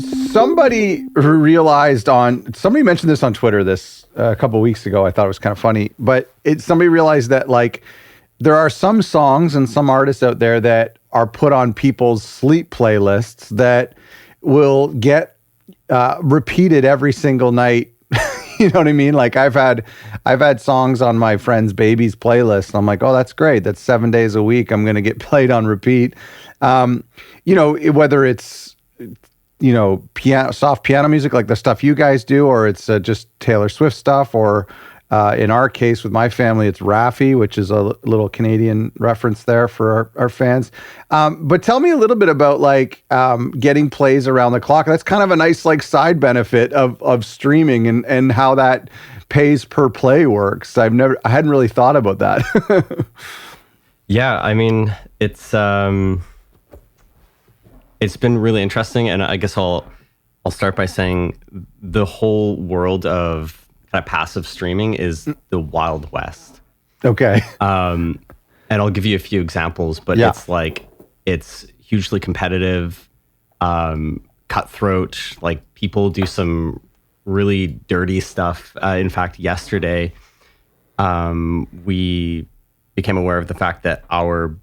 Somebody mentioned this on Twitter a couple of weeks ago. I thought it was kind of funny, but somebody realized that like there are some songs and some artists out there that are put on people's sleep playlists that will get repeated every single night. You know what I mean? Like I've had songs on my friend's baby's playlist. And I'm like, oh, that's great. That's 7 days a week. I'm going to get played on repeat. Whether it's soft piano music like the stuff you guys do, or it's just Taylor Swift stuff, or in our case with my family, it's Raffi, which is a little Canadian reference there for our fans. But tell me a little bit about like getting plays around the clock. That's kind of a nice like side benefit of streaming and how that pays per play works. I hadn't really thought about that. Yeah, I mean, it's been really interesting, and I guess I'll start by saying the whole world of kind of passive streaming is the Wild West. Okay. And I'll give you a few examples, but it's hugely competitive, cutthroat. Like people do some really dirty stuff. In fact, yesterday, we became aware of the fact that our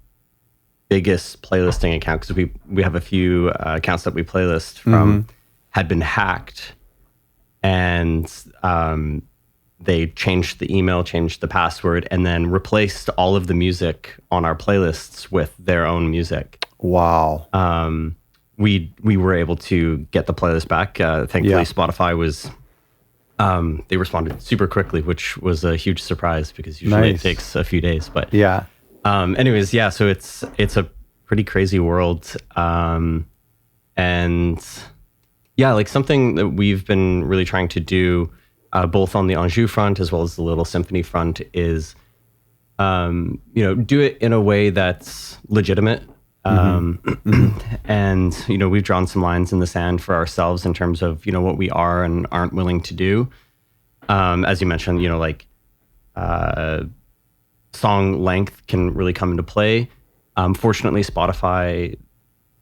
biggest playlisting account, because we have a few accounts that we playlist from, had been hacked, and they changed the email, changed the password, and then replaced all of the music on our playlists with their own music. Wow. We were able to get the playlist back. Thankfully, Spotify was they responded super quickly, which was a huge surprise because usually it takes a few days. But anyways, so it's a pretty crazy world. And yeah, like something that we've been really trying to do, both on the enjou front as well as the little symphony front, is do it in a way that's legitimate. And we've drawn some lines in the sand for ourselves in terms of what we are and aren't willing to do. As you mentioned, song length can really come into play. Fortunately, Spotify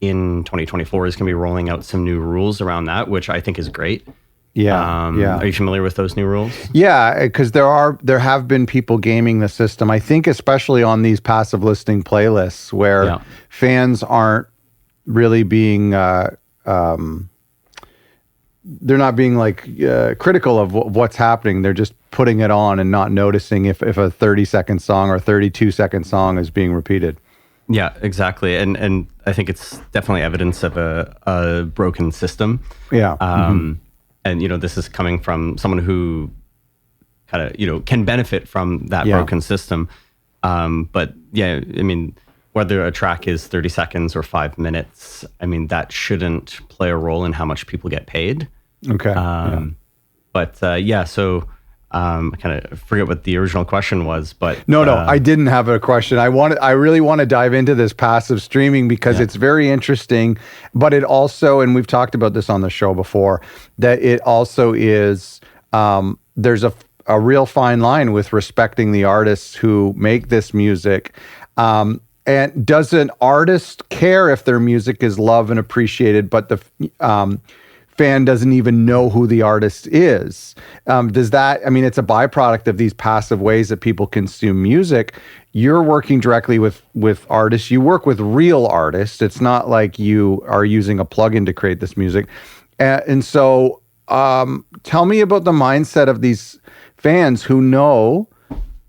in 2024 is going to be rolling out some new rules around that, which I think is great. Are you familiar with those new rules? Yeah, because there have been people gaming the system. I think especially on these passive listening playlists where fans aren't really being they're not being like critical of what's happening. They're just putting it on and not noticing if a 30-second song or 32-second song is being repeated. Yeah, exactly. And I think it's definitely evidence of a broken system. Yeah. And, this is coming from someone who kind of, can benefit from that broken system. But yeah, I mean, whether a track is 30 seconds or 5 minutes, I mean, that shouldn't play a role in how much people get paid. Okay. But so I kind of forget what the original question was, but no, I didn't have a question. I really want to dive into this passive streaming because it's very interesting, but it also, and we've talked about this on the show before, that it also is, there's a real fine line with respecting the artists who make this music. And does an artist care if their music is loved and appreciated, but the fan doesn't even know who the artist is? Does that, I mean, it's a byproduct of these passive ways that people consume music. You're working directly with artists. You work with real artists. It's not like you are using a plugin to create this music. And so tell me about the mindset of these fans who know,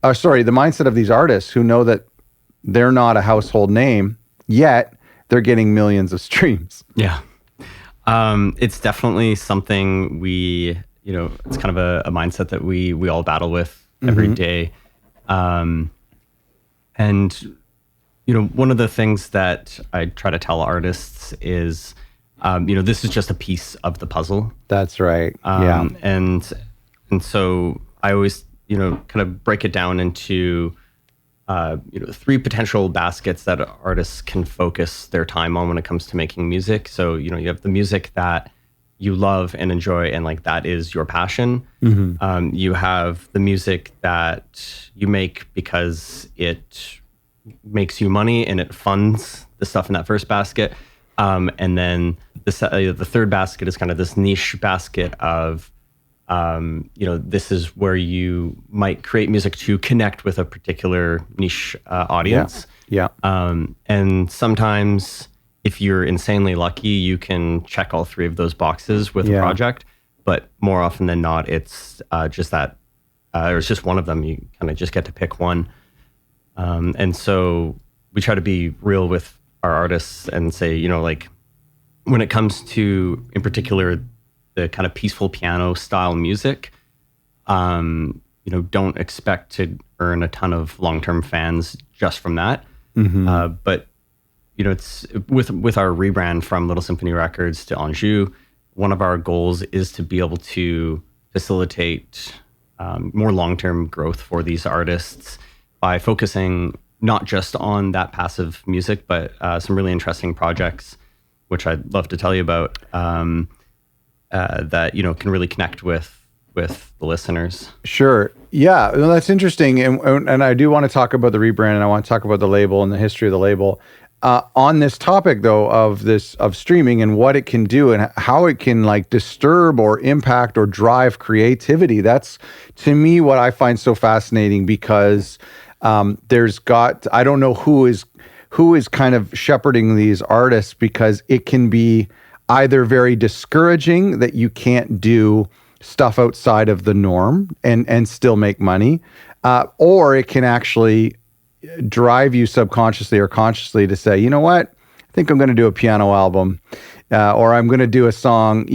the mindset of these artists who know that they're not a household name, yet they're getting millions of streams. Yeah. It's definitely something it's kind of a mindset that we all battle with every day. And, one of the things that I try to tell artists is, this is just a piece of the puzzle. That's right. And so I always, kind of break it down into, 3 potential baskets that artists can focus their time on when it comes to making music. So, you have the music that you love and enjoy, and like that is your passion. You have the music that you make because it makes you money and it funds the stuff in that first basket. And then the third basket is kind of this niche basket of, this is where you might create music to connect with a particular niche audience. Yeah. And sometimes, if you're insanely lucky, you can check all three of those boxes with a project. But more often than not, it's just that, or it's just one of them. You kind of just get to pick one. And so we try to be real with our artists and say, when it comes to, in particular, the kind of peaceful piano style music, don't expect to earn a ton of long-term fans just from that. But it's with our rebrand from Little Symphony Records to Enjou, one of our goals is to be able to facilitate more long-term growth for these artists by focusing not just on that passive music, but some really interesting projects, which I'd love to tell you about, that can really connect with the listeners. Sure. Yeah, well, that's interesting, and I do want to talk about the rebrand, and I want to talk about the label and the history of the label. On this topic, though, of streaming and what it can do and how it can disturb or impact or drive creativity, that's to me what I find so fascinating, because I don't know who is kind of shepherding these artists, because it can be either very discouraging that you can't do stuff outside of the norm and still make money, or it can actually drive you subconsciously or consciously to say, you know what, I think I'm going to do a piano album, or I'm going to do a song,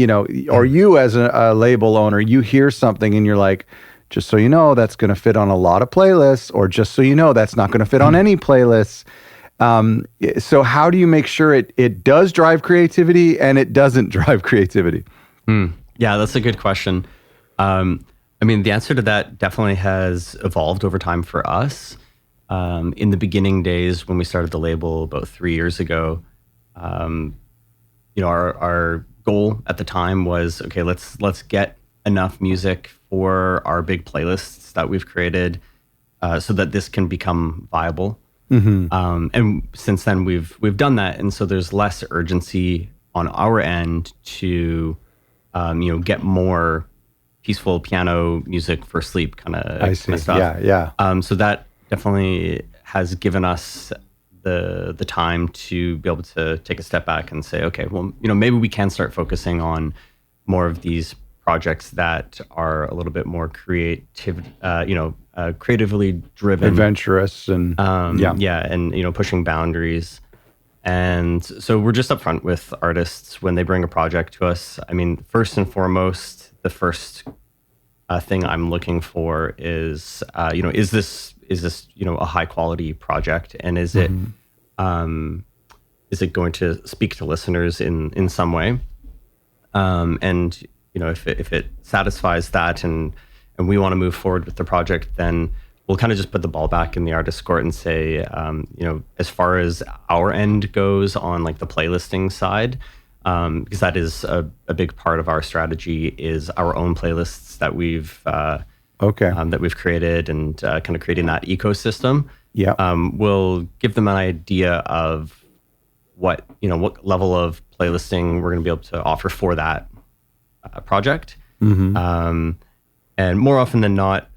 or you as a label owner, you hear something and you're like, just so you know, that's going to fit on a lot of playlists, or just so you know, that's not going to fit on any playlists. So how do you make sure it does drive creativity and it doesn't drive creativity? Yeah, that's a good question. The answer to that definitely has evolved over time for us. In the beginning days when we started the label about 3 years ago, our goal at the time was, okay, let's get enough music for our big playlists that we've created, so that this can become viable. And since then we've done that, and so there's less urgency on our end to get more peaceful piano music for sleep kind of stuff. Yeah. So that definitely has given us the time to be able to take a step back and say, okay, well, maybe we can start focusing on more of these projects that are a little bit more creatively driven, adventurous, and and pushing boundaries. And so we're just upfront with artists when they bring a project to us. First and foremost, the first thing I'm looking for is is this a high quality project, and is it going to speak to listeners in some way, and if it satisfies that, and we want to move forward with the project, then we'll kind of just put the ball back in the artist's court and say, as far as our end goes on the playlisting side, because that is a big part of our strategy, is our own playlists that we've created, and kind of creating that ecosystem. We'll give them an idea of what level of playlisting we're going to be able to offer for that project. And more often than not,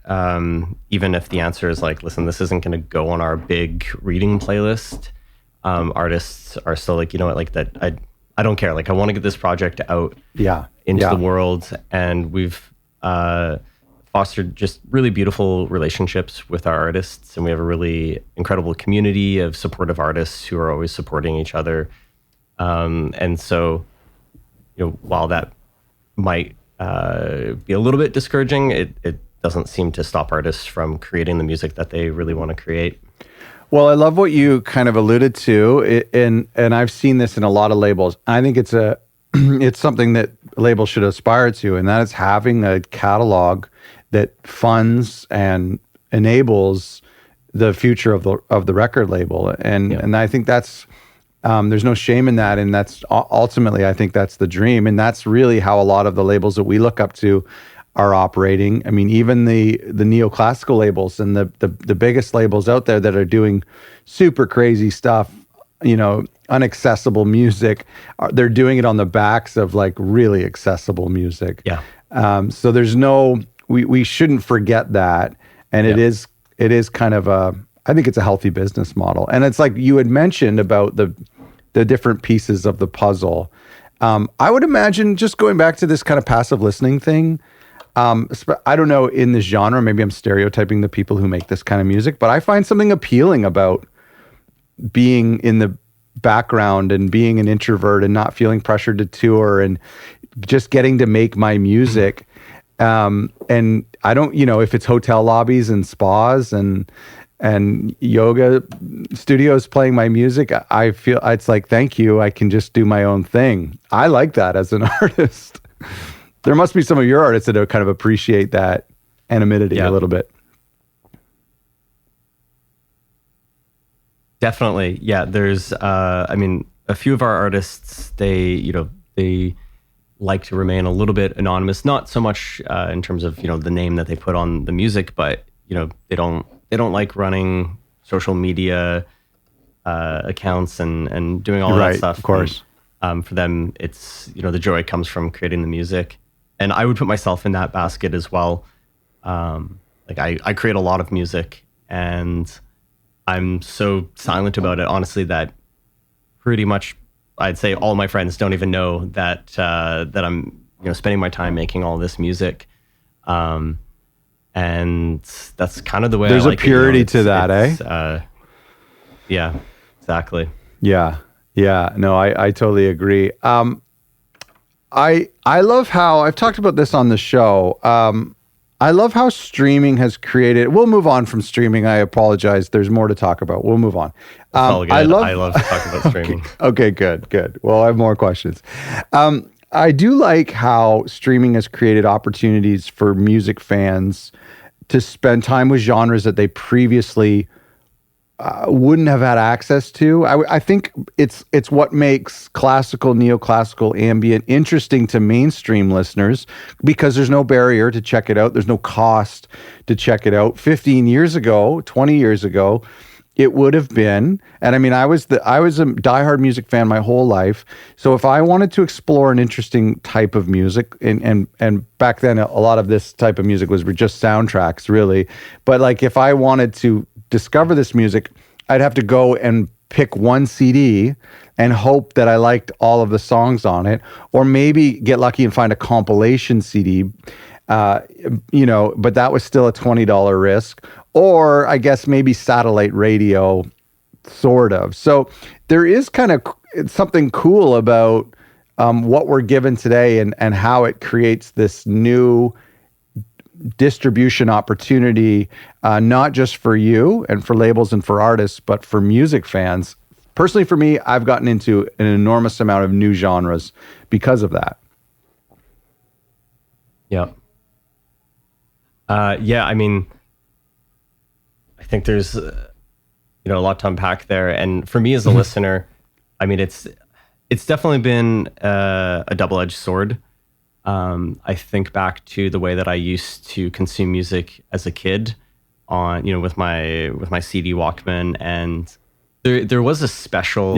even if the answer is listen, this isn't going to go on our big reading playlist, artists are still that I don't care. I want to get this project out into the world. And we've fostered just really beautiful relationships with our artists. And we have a really incredible community of supportive artists who are always supporting each other. And so, while that might be a little bit discouraging, it doesn't seem to stop artists from creating the music that they really want to create. Well, I love what you kind of alluded to, and I've seen this in a lot of labels. I think it's it's something that labels should aspire to, and that is having a catalog that funds and enables the future of the record label. And I think that's there's no shame in that, and that's ultimately, I think that's the dream, and that's really how a lot of the labels that we look up to are operating. Even the neoclassical labels and the biggest labels out there that are doing super crazy stuff, unaccessible music. They're doing it on the backs of like really accessible music. Yeah. So there's we shouldn't forget that. And it is kind of I think it's a healthy business model. And it's like you had mentioned about the different pieces of the puzzle. I would imagine, just going back to this kind of passive listening thing, I don't know, in this genre, maybe I'm stereotyping the people who make this kind of music, but I find something appealing about being in the background and being an introvert and not feeling pressured to tour and just getting to make my music. And I don't, if it's hotel lobbies and spas and yoga studios playing my music, I feel it's like, thank you, I can just do my own thing. I like that as an artist. There must be some of your artists that kind of appreciate that anonymity a little bit. Definitely. Yeah. There's, a few of our artists, they like to remain a little bit anonymous, not so much in terms of, the name that they put on the music, but, they don't like running social media accounts and doing all that stuff. Of course. And, for them, it's, the joy comes from creating the music. And I would put myself in that basket as well. I create a lot of music, and I'm so silent about it, honestly, that pretty much I'd say all my friends don't even know that that I'm spending my time making all this music. And that's kind of the way there's I like a purity to that, yeah, exactly. Yeah. No, I totally agree. I love how I've talked about this on the show. I love how streaming has created. We'll move on from streaming. I apologize. There's more to talk about. We'll move on. All good. I love to talk about streaming. Okay, good. Well, I have more questions. I do like how streaming has created opportunities for music fans to spend time with genres that they previously wouldn't have had access to. I think it's what makes classical, neoclassical, ambient interesting to mainstream listeners, because there's no barrier to check it out. There's no cost to check it out. 15 years ago, 20 years ago, it would have been, and I mean, I was a diehard music fan my whole life. So if I wanted to explore an interesting type of music, and back then a lot of this type of music was just soundtracks, really. But like, if I wanted to discover this music, I'd have to go and pick one CD and hope that I liked all of the songs on it, or maybe get lucky and find a compilation CD. But that was still a $20 risk, or I guess maybe satellite radio, sort of. So there is kind of something cool about what we're given today, and how it creates this new distribution opportunity, not just for you and for labels and for artists, but for music fans. Personally, for me, I've gotten into an enormous amount of new genres because of that. Yep. I mean, I think there's a lot to unpack there, and for me as a listener, I mean, it's definitely been a double-edged sword. I think back to the way that I used to consume music as a kid on, with my CD Walkman, and there was a special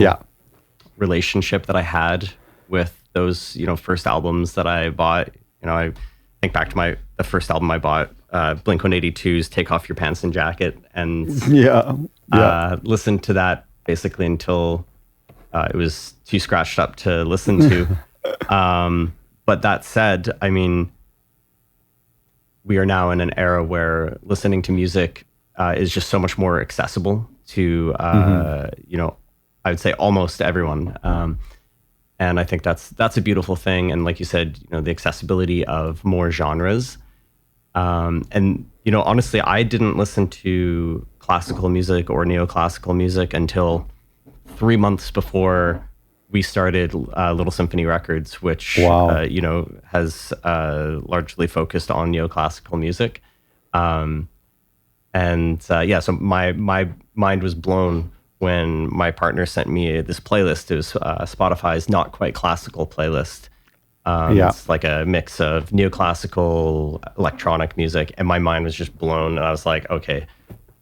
relationship that I had with those, first albums that I bought. I think back to the first album I bought, Blink-182's "Take Off Your Pants and Jacket," and listened to that basically until it was too scratched up to listen to. But that said, I mean, we are now in an era where listening to music is just so much more accessible to, I would say almost everyone. And I think that's a beautiful thing. And like you said, the accessibility of more genres. And honestly, I didn't listen to classical music or neoclassical music until 3 months before we started Little Symphony Records, which has largely focused on neoclassical music, so my mind was blown when my partner sent me this playlist. It was Spotify's Not Quite Classical playlist. It's like a mix of neoclassical, electronic music, and my mind was just blown. And I was like, okay,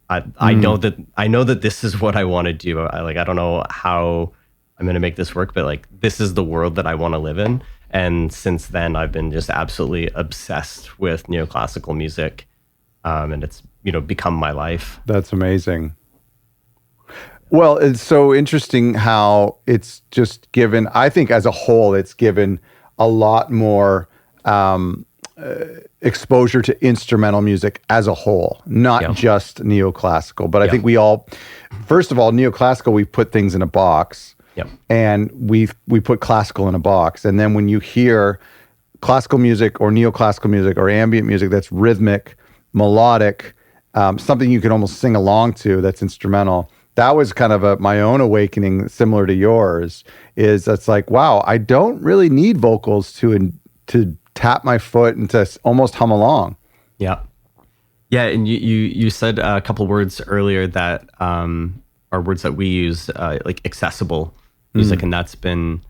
I know that this is what I want to do. I don't know how I'm going to make this work, but like this is the world that I want to live in. And since then, I've been just absolutely obsessed with neoclassical music, and it's become my life. That's amazing. Well, it's so interesting how it's just given, I think as a whole, it's given a lot more exposure to instrumental music as a whole, not just neoclassical. But I think we all, first of all, neoclassical, we've put things in a box. And we put classical in a box. And then when you hear classical music or neoclassical music or ambient music that's rhythmic, melodic, something you can almost sing along to that's instrumental, that was kind of my own awakening, similar to yours, is it's like, wow, I don't really need vocals to tap my foot and to almost hum along. Yeah. Yeah, and you said a couple words earlier that are words that we use, like accessible music, and that's been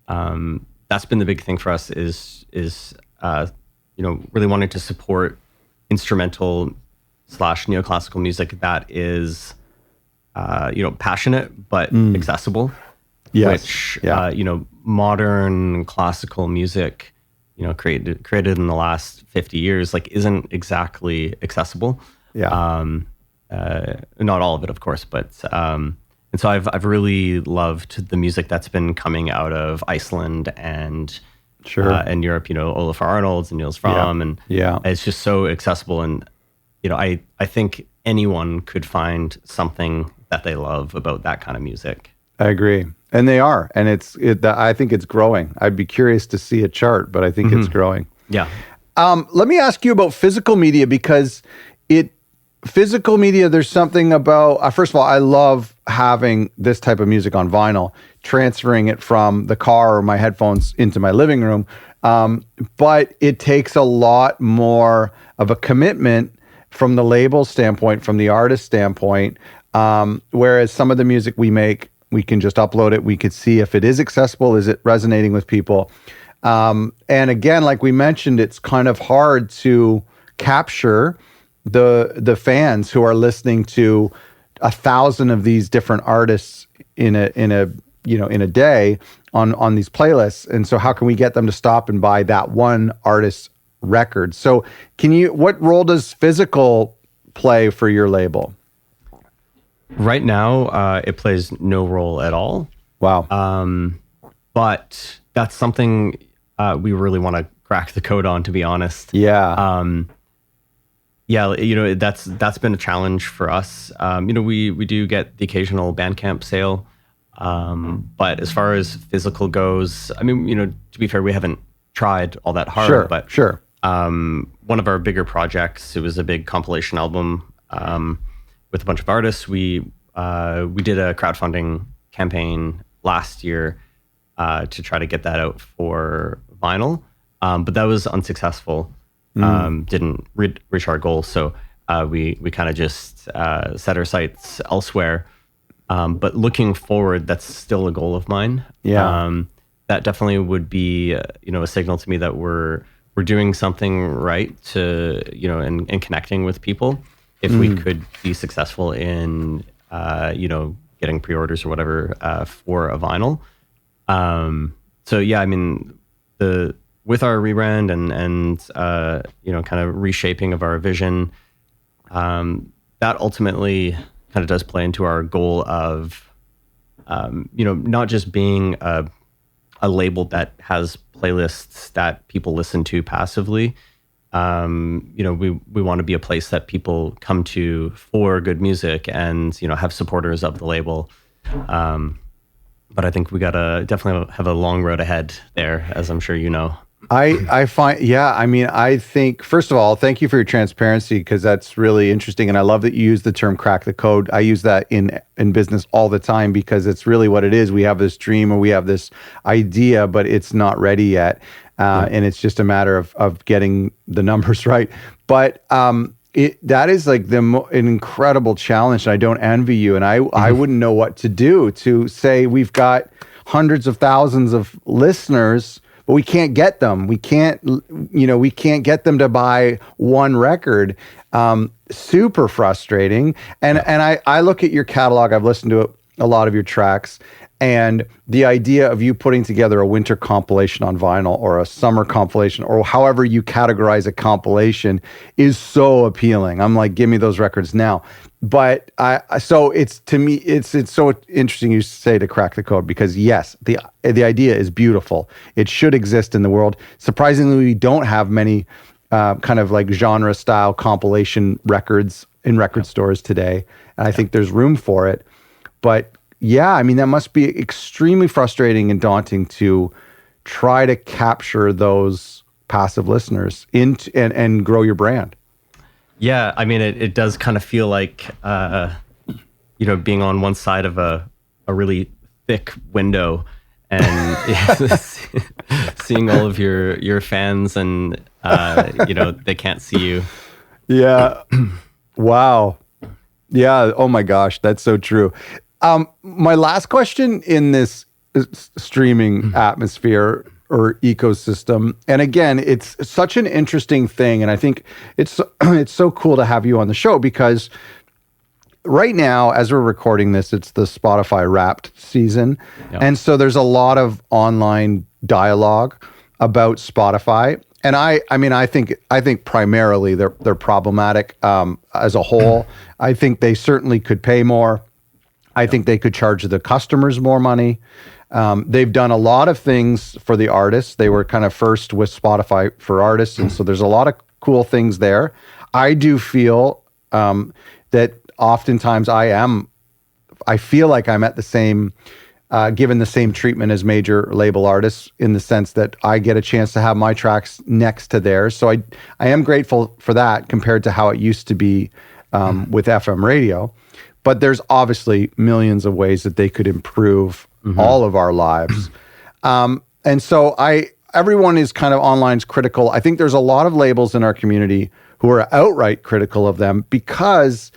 the big thing for us is really wanting to support instrumental / neoclassical music that is passionate but accessible. Yes. Which modern classical music created in the last 50 years like isn't exactly accessible. Not all of it, of course, but and so I've really loved the music that's been coming out of Iceland and Europe. Olafur Arnalds and Niels Fromm, and it's just so accessible. And I think anyone could find something that they love about that kind of music. I agree, and they are, and I think it's growing. I'd be curious to see a chart, but I think it's growing. Yeah. Let me ask you about physical media, because physical media, there's something about, first of all, I love having this type of music on vinyl, transferring it from the car or my headphones into my living room. But it takes a lot more of a commitment from the label standpoint, from the artist standpoint. Whereas some of the music we make, we can just upload it. We could see if it is accessible, is it resonating with people? And again, like we mentioned, it's kind of hard to capture the fans who are listening to 1,000 of these different artists in a day on these playlists. And so how can we get them to stop and buy that one artist's record? So what role does physical play for your label? Right now, it plays no role at all. Wow. But that's something we really want to crack the code on, to be honest. Yeah. That's been a challenge for us. We do get the occasional Bandcamp sale, but as far as physical goes, to be fair, we haven't tried all that hard. Sure. One of our bigger projects, it was a big compilation album with a bunch of artists. We did a crowdfunding campaign last year to try to get that out for vinyl, but that was unsuccessful. Didn't reach our goal, so we kind of just set our sights elsewhere. But looking forward, that's still a goal of mine. That definitely would be a signal to me that we're doing something right to and connecting with people. If we could be successful in getting pre-orders or whatever for a vinyl. With our rebrand and kind of reshaping of our vision, that ultimately kind of does play into our goal of not just being a label that has playlists that people listen to passively. We want to be a place that people come to for good music and have supporters of the label. But I think we gotta definitely have a long road ahead there, as I'm sure you know. I think, first of all, thank you for your transparency, because that's really interesting. And I love that you use the term crack the code. I use that in business all the time, because it's really what it is. We have this dream or we have this idea, but it's not ready yet. And it's just a matter of getting the numbers right. But that is like an incredible challenge. And I don't envy you. And I wouldn't know what to do to say we've got hundreds of thousands of listeners, but we can't get them. We can't get them to buy one record. Super frustrating. And I look at your catalog. I've listened to a lot of your tracks, and the idea of you putting together a winter compilation on vinyl or a summer compilation or however you categorize a compilation is so appealing. I'm like, give me those records now. But so it's, to me, it's so interesting you say to crack the code, because yes, the idea is beautiful. It should exist in the world. Surprisingly, we don't have many kind of like genre style compilation records in record stores today. And I think there's room for it. But yeah, I mean, that must be extremely frustrating and daunting to try to capture those passive listeners and grow your brand. Yeah, I mean, it does kind of feel like, being on one side of a really thick window and seeing all of your fans and, they can't see you. Yeah. Wow. Yeah. Oh my gosh. That's so true. My last question in this streaming atmosphere or ecosystem, and again, it's such an interesting thing, and I think it's so cool to have you on the show, because right now, as we're recording this, it's the Spotify Wrapped season, and so there's a lot of online dialogue about Spotify. And I think primarily they're problematic as a whole. I think they certainly could pay more. I think they could charge the customers more money. They've done a lot of things for the artists. They were kind of first with Spotify for artists, and so there's a lot of cool things there. I do feel that oftentimes I feel like I'm at the same, given the same treatment as major label artists, in the sense that I get a chance to have my tracks next to theirs. So I am grateful for that compared to how it used to be with FM radio. But there's obviously millions of ways that they could improve all of our lives. And so everyone is kind of online's critical. I think there's a lot of labels in our community who are outright critical of them because,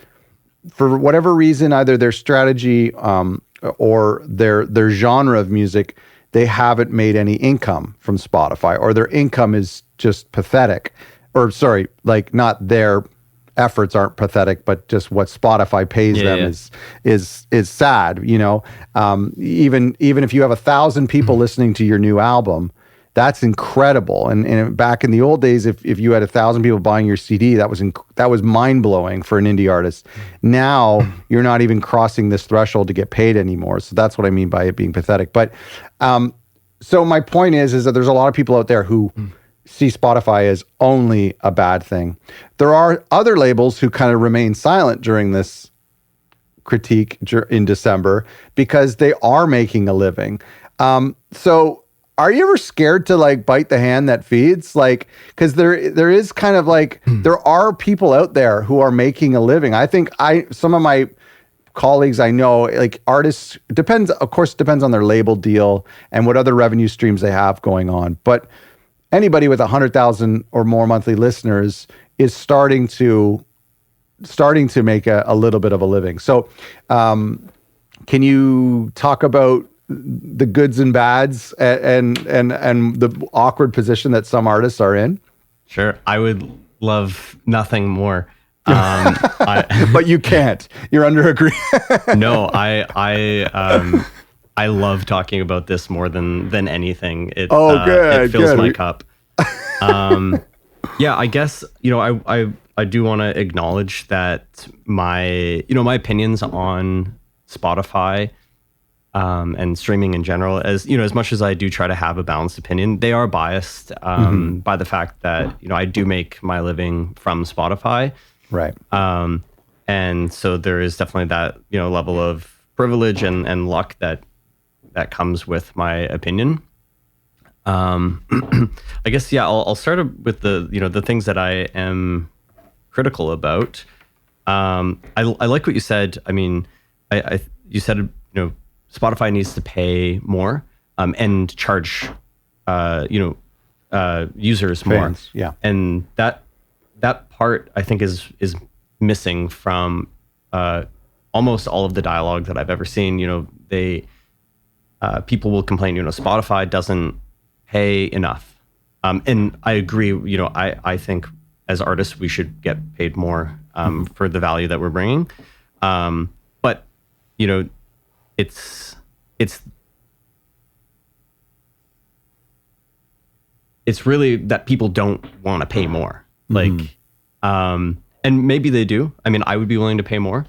for whatever reason, either their strategy or their genre of music, they haven't made any income from Spotify, or their income is just pathetic. Or sorry, like, not their efforts aren't pathetic, but just what Spotify pays them is sad. Even if you have 1,000 people listening to your new album, that's incredible. And back in the old days, if you had 1,000 people buying your CD, that was mind blowing for an indie artist. Now you're not even crossing this threshold to get paid anymore. So that's what I mean by it being pathetic. But so my point is that there's a lot of people out there who see Spotify as only a bad thing. There are other labels who kind of remain silent during this critique in December because they are making a living. So are you ever scared to like bite the hand that feeds? Like, because there is kind of like, there are people out there who are making a living. I think some of my colleagues I know, like artists, depends on their label deal and what other revenue streams they have going on. But anybody with 100,000 or more monthly listeners is starting to make a little bit of a living. So can you talk about the goods and bads and the awkward position that some artists are in? Sure. I would love nothing more. But you can't. You're under agreement. No, I love talking about this more than anything. It fills my cup. Yeah, I guess, I do want to acknowledge that my opinions on Spotify and streaming in general, as much as I do try to have a balanced opinion, they are biased by the fact that, I do make my living from Spotify. Right. And so there is definitely that, level of privilege and luck that comes with my opinion. I guess, I'll start with the things that I am critical about. I like what you said. I mean, you said, Spotify needs to pay more, and charge, users more. Fans, yeah. And that part I think is missing from, almost all of the dialogue that I've ever seen. People will complain, Spotify doesn't pay enough. And I agree. I think as artists we should get paid more for the value that we're bringing. But it's really that people don't want to pay more. Like, and maybe they do. I mean, I would be willing to pay more.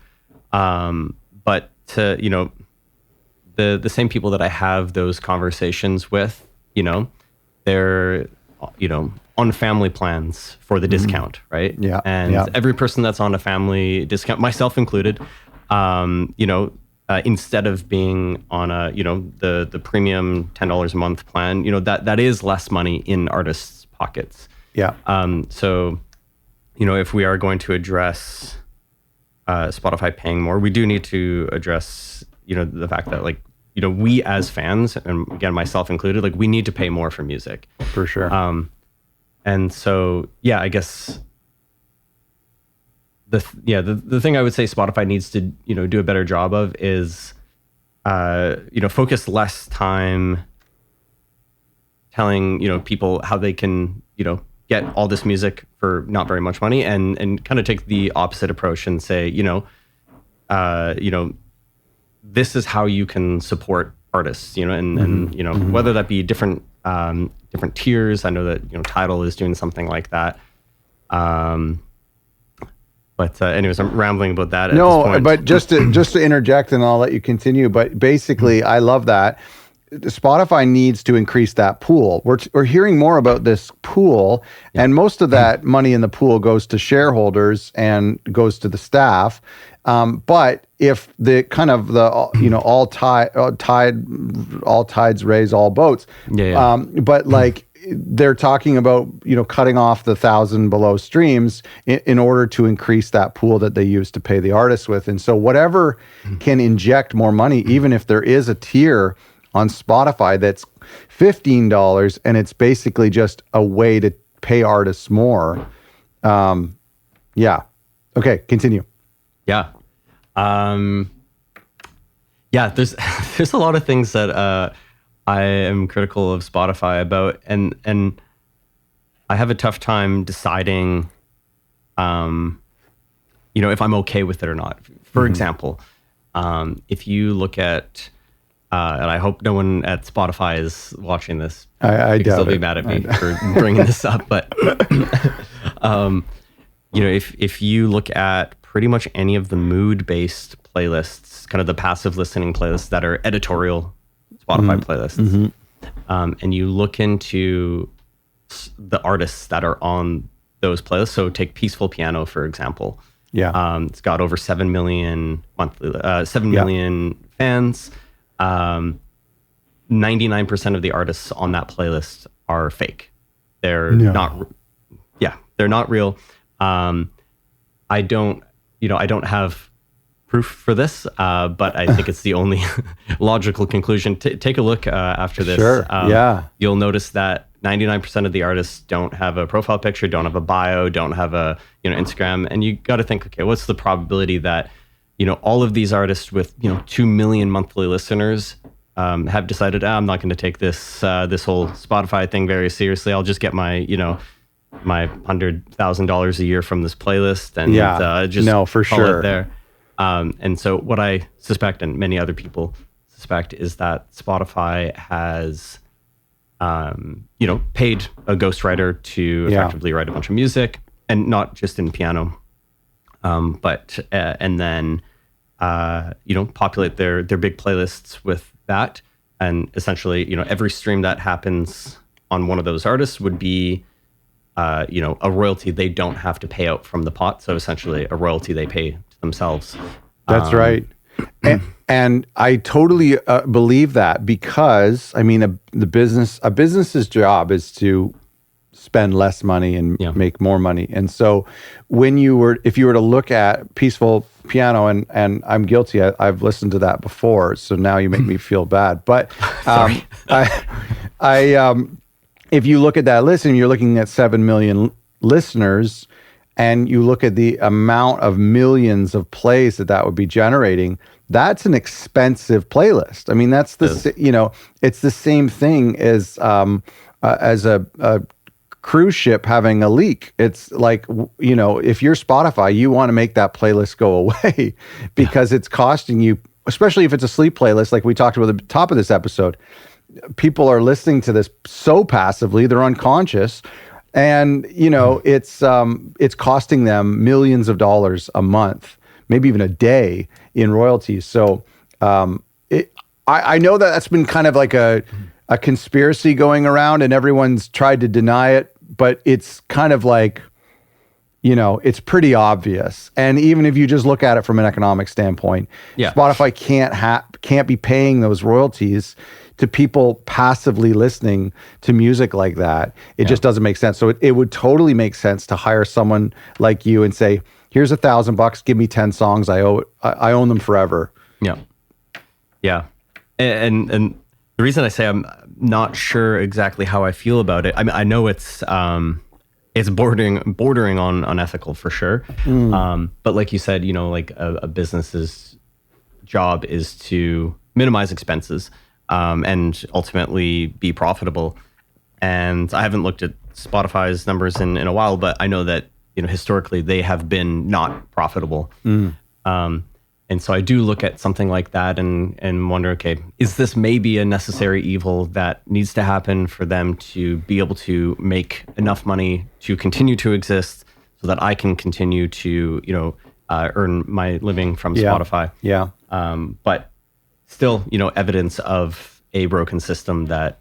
But to, the same people that I have those conversations with, they're, on family plans for the discount, right? Yeah. And every person that's on a family discount, myself included, instead of being on a, the premium $10 a month plan, that is less money in artists' pockets. Yeah. So, if we are going to address Spotify paying more, we do need to address, the fact that we as fans, and again, myself included, we need to pay more for music. For sure. And so, I guess the thing I would say Spotify needs to, do a better job of is, focus less time telling, people how they can, get all this music for not very much money, and kind of take the opposite approach and say, this is how you can support artists, and whether that be different tiers. I know that Tidal is doing something like that. But anyways, I'm rambling about that. At this point. But just to interject, and I'll let you continue. But basically, I love that Spotify needs to increase that pool. We're hearing more about this pool, and most of that money in the pool goes to shareholders and goes to the staff. But if the kind of the all tides raise all boats. But they're talking about cutting off the 1,000 below streams in order to increase that pool that they use to pay the artists with. And so whatever can inject more money, even if there is a tier on Spotify that's $15 and it's basically just a way to pay artists more. Okay, continue. Yeah. There's a lot of things that I am critical of Spotify about, and I have a tough time deciding, if I'm okay with it or not. For example, if you look at, and I hope no one at Spotify is watching this, I because doubt they'll be it. mad at me for bringing this up, but if you look at pretty much any of the mood-based playlists, kind of the passive listening playlists that are editorial Spotify playlists, and you look into the artists that are on those playlists. So take Peaceful Piano, for example. It's got over 7 million million fans. 99% of the artists on that playlist are fake. They're not real. I don't have proof for this, but I think it's the only logical conclusion. Take a look after this. Sure. You'll notice that 99% of the artists don't have a profile picture, don't have a bio, don't have a Instagram, and you got to think, okay, what's the probability that all of these artists with 2 million monthly listeners have decided, I'm not going to take this whole Spotify thing very seriously. I'll just get my my $100,000 a year from this playlist and just for call sure it there. And so what I suspect, and many other people suspect, is that Spotify has, paid a ghostwriter to effectively write a bunch of music, and not just in piano, but and then populate their big playlists with that, and essentially every stream that happens on one of those artists would be a royalty they don't have to pay out from the pot. So essentially a royalty they pay to themselves. That's right. And I totally believe that, because I mean, a business's job is to spend less money and make more money. And so if you were to look at Peaceful Piano, and I'm guilty, I've listened to that before, so now you make me feel bad. But if you look at that list and you're looking at 7 million listeners, and you look at the amount of millions of plays that would be generating, that's an expensive playlist. I mean, that's it's the same thing as as a cruise ship having a leak. It's like, if you're Spotify, you want to make that playlist go away because it's costing you, especially if it's a sleep playlist, like we talked about at the top of this episode. People are listening to this so passively, they're unconscious. And, it's costing them millions of dollars a month, maybe even a day in royalties. So I know that that's been kind of like a conspiracy going around and everyone's tried to deny it, but it's kind of like, it's pretty obvious. And even if you just look at it from an economic standpoint, Spotify can't be paying those royalties to people passively listening to music like that. It just doesn't make sense. So it would totally make sense to hire someone like you and say, here's $1,000, give me 10 songs. I own them forever. Yeah. Yeah. And the reason I say I'm not sure exactly how I feel about it, I mean, I know it's bordering on unethical for sure. But like you said, like a business's job is to minimize expenses and ultimately be profitable. And I haven't looked at Spotify's numbers in a while, but I know that historically they have been not profitable. And so I do look at something like that and wonder, okay, is this maybe a necessary evil that needs to happen for them to be able to make enough money to continue to exist so that I can continue to, earn my living from Spotify? Yeah. But still, evidence of a broken system that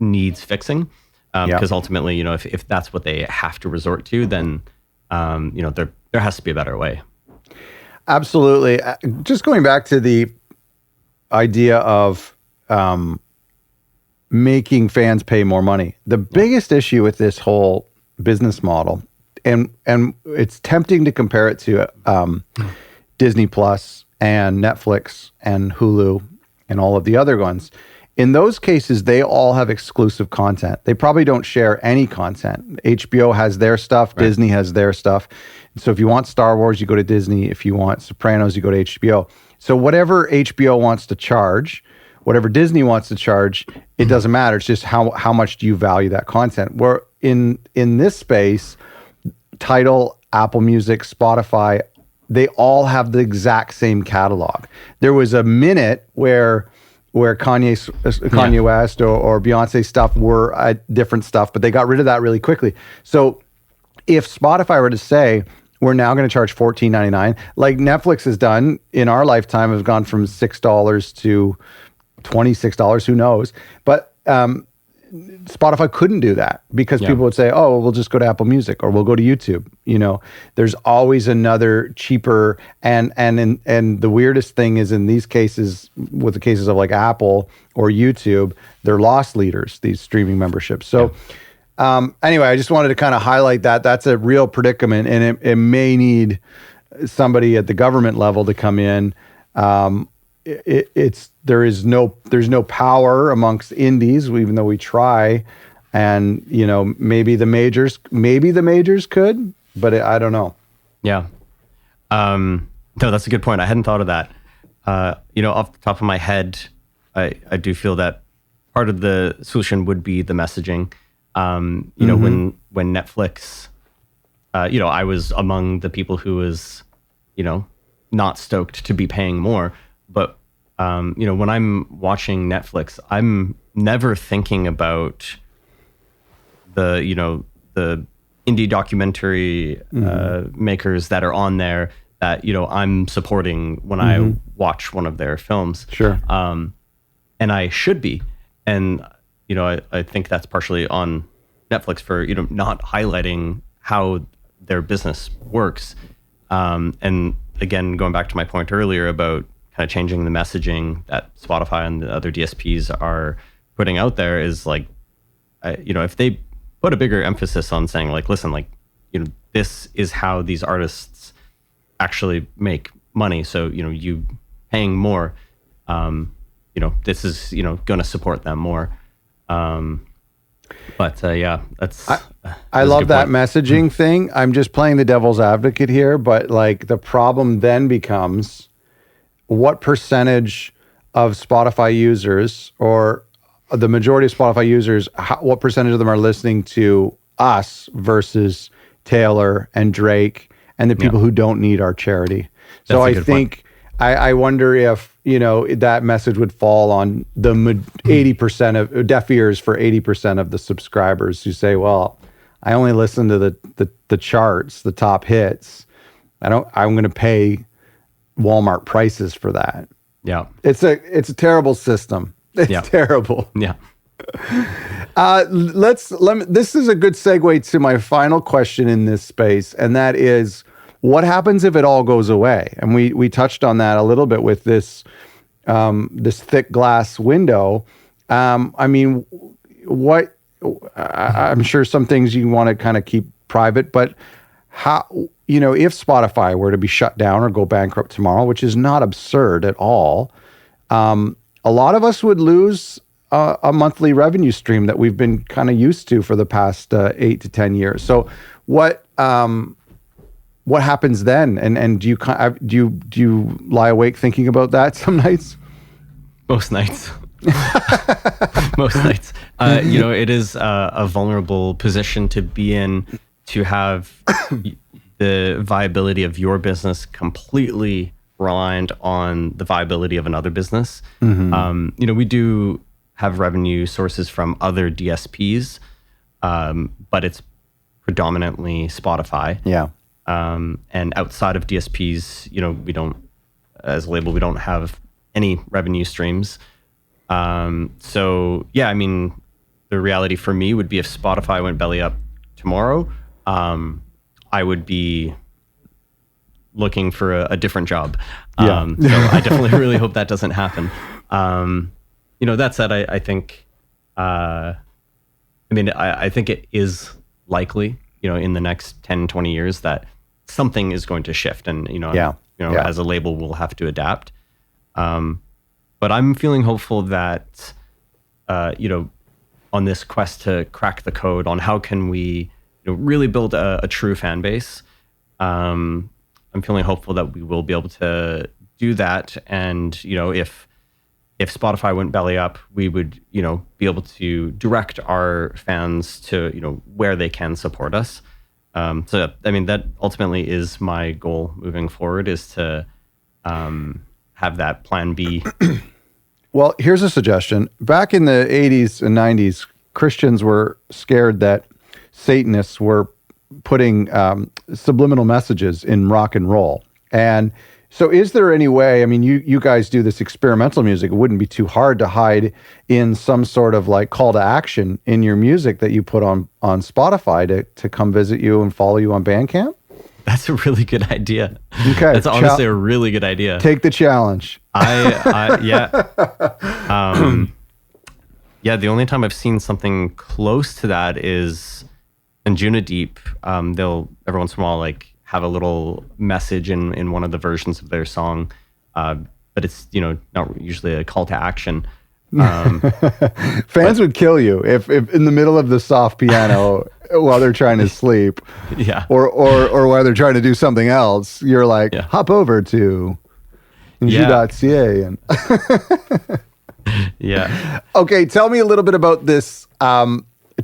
needs fixing. Because ultimately, if that's what they have to resort to, then, there has to be a better way. Absolutely. Just going back to the idea of making fans pay more money. The biggest issue with this whole business model, and it's tempting to compare it to Disney Plus and Netflix and Hulu and all of the other ones. In those cases, they all have exclusive content. They probably don't share any content. HBO has their stuff. Right. Disney has their stuff. So if you want Star Wars, you go to Disney. If you want Sopranos, you go to HBO. So whatever HBO wants to charge, whatever Disney wants to charge, it doesn't matter. It's just how much do you value that content. Where in this space, Tidal, Apple Music, Spotify, they all have the exact same catalog. There was a minute where Kanye West or Beyonce stuff were different stuff, but they got rid of that really quickly. So if Spotify were to say, we're now going to charge $14.99, like Netflix has done in our lifetime, have gone from $6 to $26, who knows? But Spotify couldn't do that because people would say, oh, well, we'll just go to Apple Music or we'll go to YouTube. There's always another cheaper. And the weirdest thing is in these cases, with the cases of like Apple or YouTube, they're loss leaders, these streaming memberships. So anyway, I just wanted to kind of highlight that. That's a real predicament, and it may need somebody at the government level to come in. There's no power amongst indies, even though we try, and maybe the majors could, but I don't know. Yeah. No, that's a good point. I hadn't thought of that. Off the top of my head, I do feel that part of the solution would be the messaging. When Netflix, I was among the people who was, not stoked to be paying more. But, when I'm watching Netflix, I'm never thinking about the indie documentary makers that are on there that, I'm supporting when I watch one of their films. Sure. And I should be. And, I think that's partially on Netflix for, not highlighting how their business works. And again, going back to my point earlier about kind of changing the messaging that Spotify and the other DSPs are putting out there is like, if they put a bigger emphasis on saying like, listen, like, this is how these artists actually make money. So, you paying more, this is, going to support them more. That's I love that messaging thing. I'm just playing the devil's advocate here, but like the problem then becomes what percentage of Spotify users or the majority of Spotify users, what percentage of them are listening to us versus Taylor and Drake and the people who don't need our charity. So I think I wonder if, that message would fall on the 80% of deaf ears for 80% of the subscribers who say, well, I only listen to the charts, the top hits. I'm going to pay Walmart prices for that. Yeah. It's a terrible system. It's terrible. Yeah. This is a good segue to my final question in this space, and that is, what happens if it all goes away? And we touched on that a little bit with this thick glass window. I'm sure some things you want to kind of keep private, but how, if Spotify were to be shut down or go bankrupt tomorrow, which is not absurd at all, a lot of us would lose a monthly revenue stream that we've been kind of used to for the past 8 to 10 years. So what happens then? And do you lie awake thinking about that some nights? Most nights. Most nights. It is a vulnerable position to be in, to have the viability of your business completely reliant on the viability of another business. Mm-hmm. We do have revenue sources from other DSPs, but it's predominantly Spotify. Yeah. And outside of DSPs, we don't, as a label, we don't have any revenue streams. So yeah, the reality for me would be if Spotify went belly up tomorrow, I would be looking for a different job. So I definitely really hope that doesn't happen. That said, I think, I think it is likely, in the next 10, 20 years that something is going to shift, and, as a label, we'll have to adapt. But I'm feeling hopeful that, on this quest to crack the code on how can we really build a true fan base, I'm feeling hopeful that we will be able to do that. And, if Spotify went belly up, we would, be able to direct our fans to, where they can support us. That ultimately is my goal moving forward, is to have that plan B. Well, here's a suggestion. Back in the 80s and 90s, Christians were scared that Satanists were putting subliminal messages in rock and roll. And so is there any way, you guys do this experimental music, it wouldn't be too hard to hide in some sort of like call to action in your music that you put on Spotify to come visit you and follow you on Bandcamp? That's a really good idea. Okay. That's honestly a really good idea. Take the challenge. Yeah. The only time I've seen something close to that is enjou Deep. They'll every once in a while have a little message in one of the versions of their song, but it's not usually a call to action. Fans would kill you if in the middle of the soft piano while they're trying to sleep, or while they're trying to do something else, you're like, hop over to enjou.ca and yeah. Okay, tell me a little bit about this.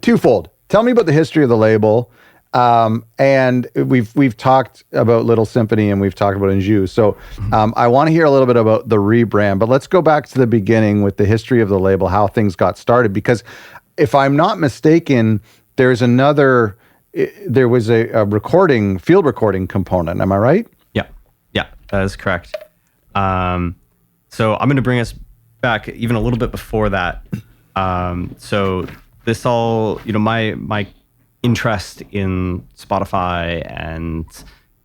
Twofold. Tell me about the history of the label. And we've talked about Little Symphony and we've talked about enjou. So I want to hear a little bit about the rebrand, but let's go back to the beginning with the history of the label, how things got started. Because if I'm not mistaken, there was a field recording component. Am I right? Yeah, that is correct. So I'm going to bring us back even a little bit before that. So this all, my interest in Spotify and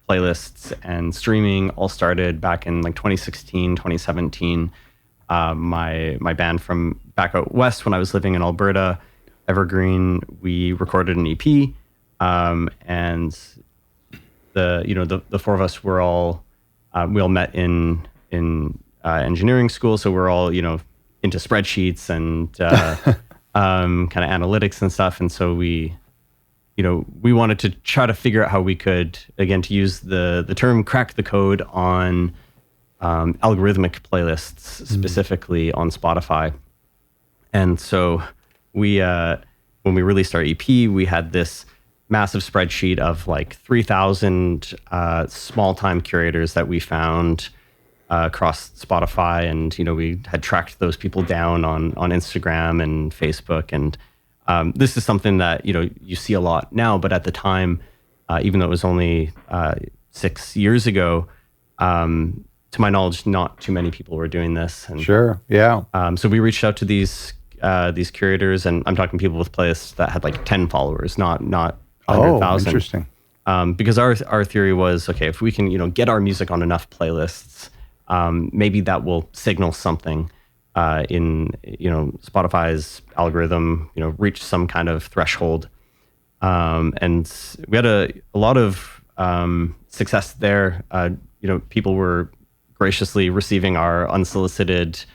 playlists and streaming all started back in 2016, 2017. My band from back out west, when I was living in Alberta, Evergreen, we recorded an EP, and the four of us were all we all met in engineering school, so we're all into spreadsheets and kind of analytics and stuff, and so we wanted to try to figure out how we could, again, to use the term, crack the code on algorithmic playlists, specifically on Spotify. And so we, when we released our EP, we had this massive spreadsheet of like 3,000 small-time curators that we found across Spotify, and we had tracked those people down on Instagram and Facebook. And this is something that you see a lot now, but at the time, even though it was only 6 years ago, to my knowledge, not too many people were doing this. And Sure. Yeah. so we reached out to these curators, and I'm talking people with playlists that had like 10 followers, not 100,000. Interesting. Because our theory was, okay, if we can get our music on enough playlists, maybe that will signal something in Spotify's algorithm, reach some kind of threshold. And we had a lot of success there. People were graciously receiving our unsolicited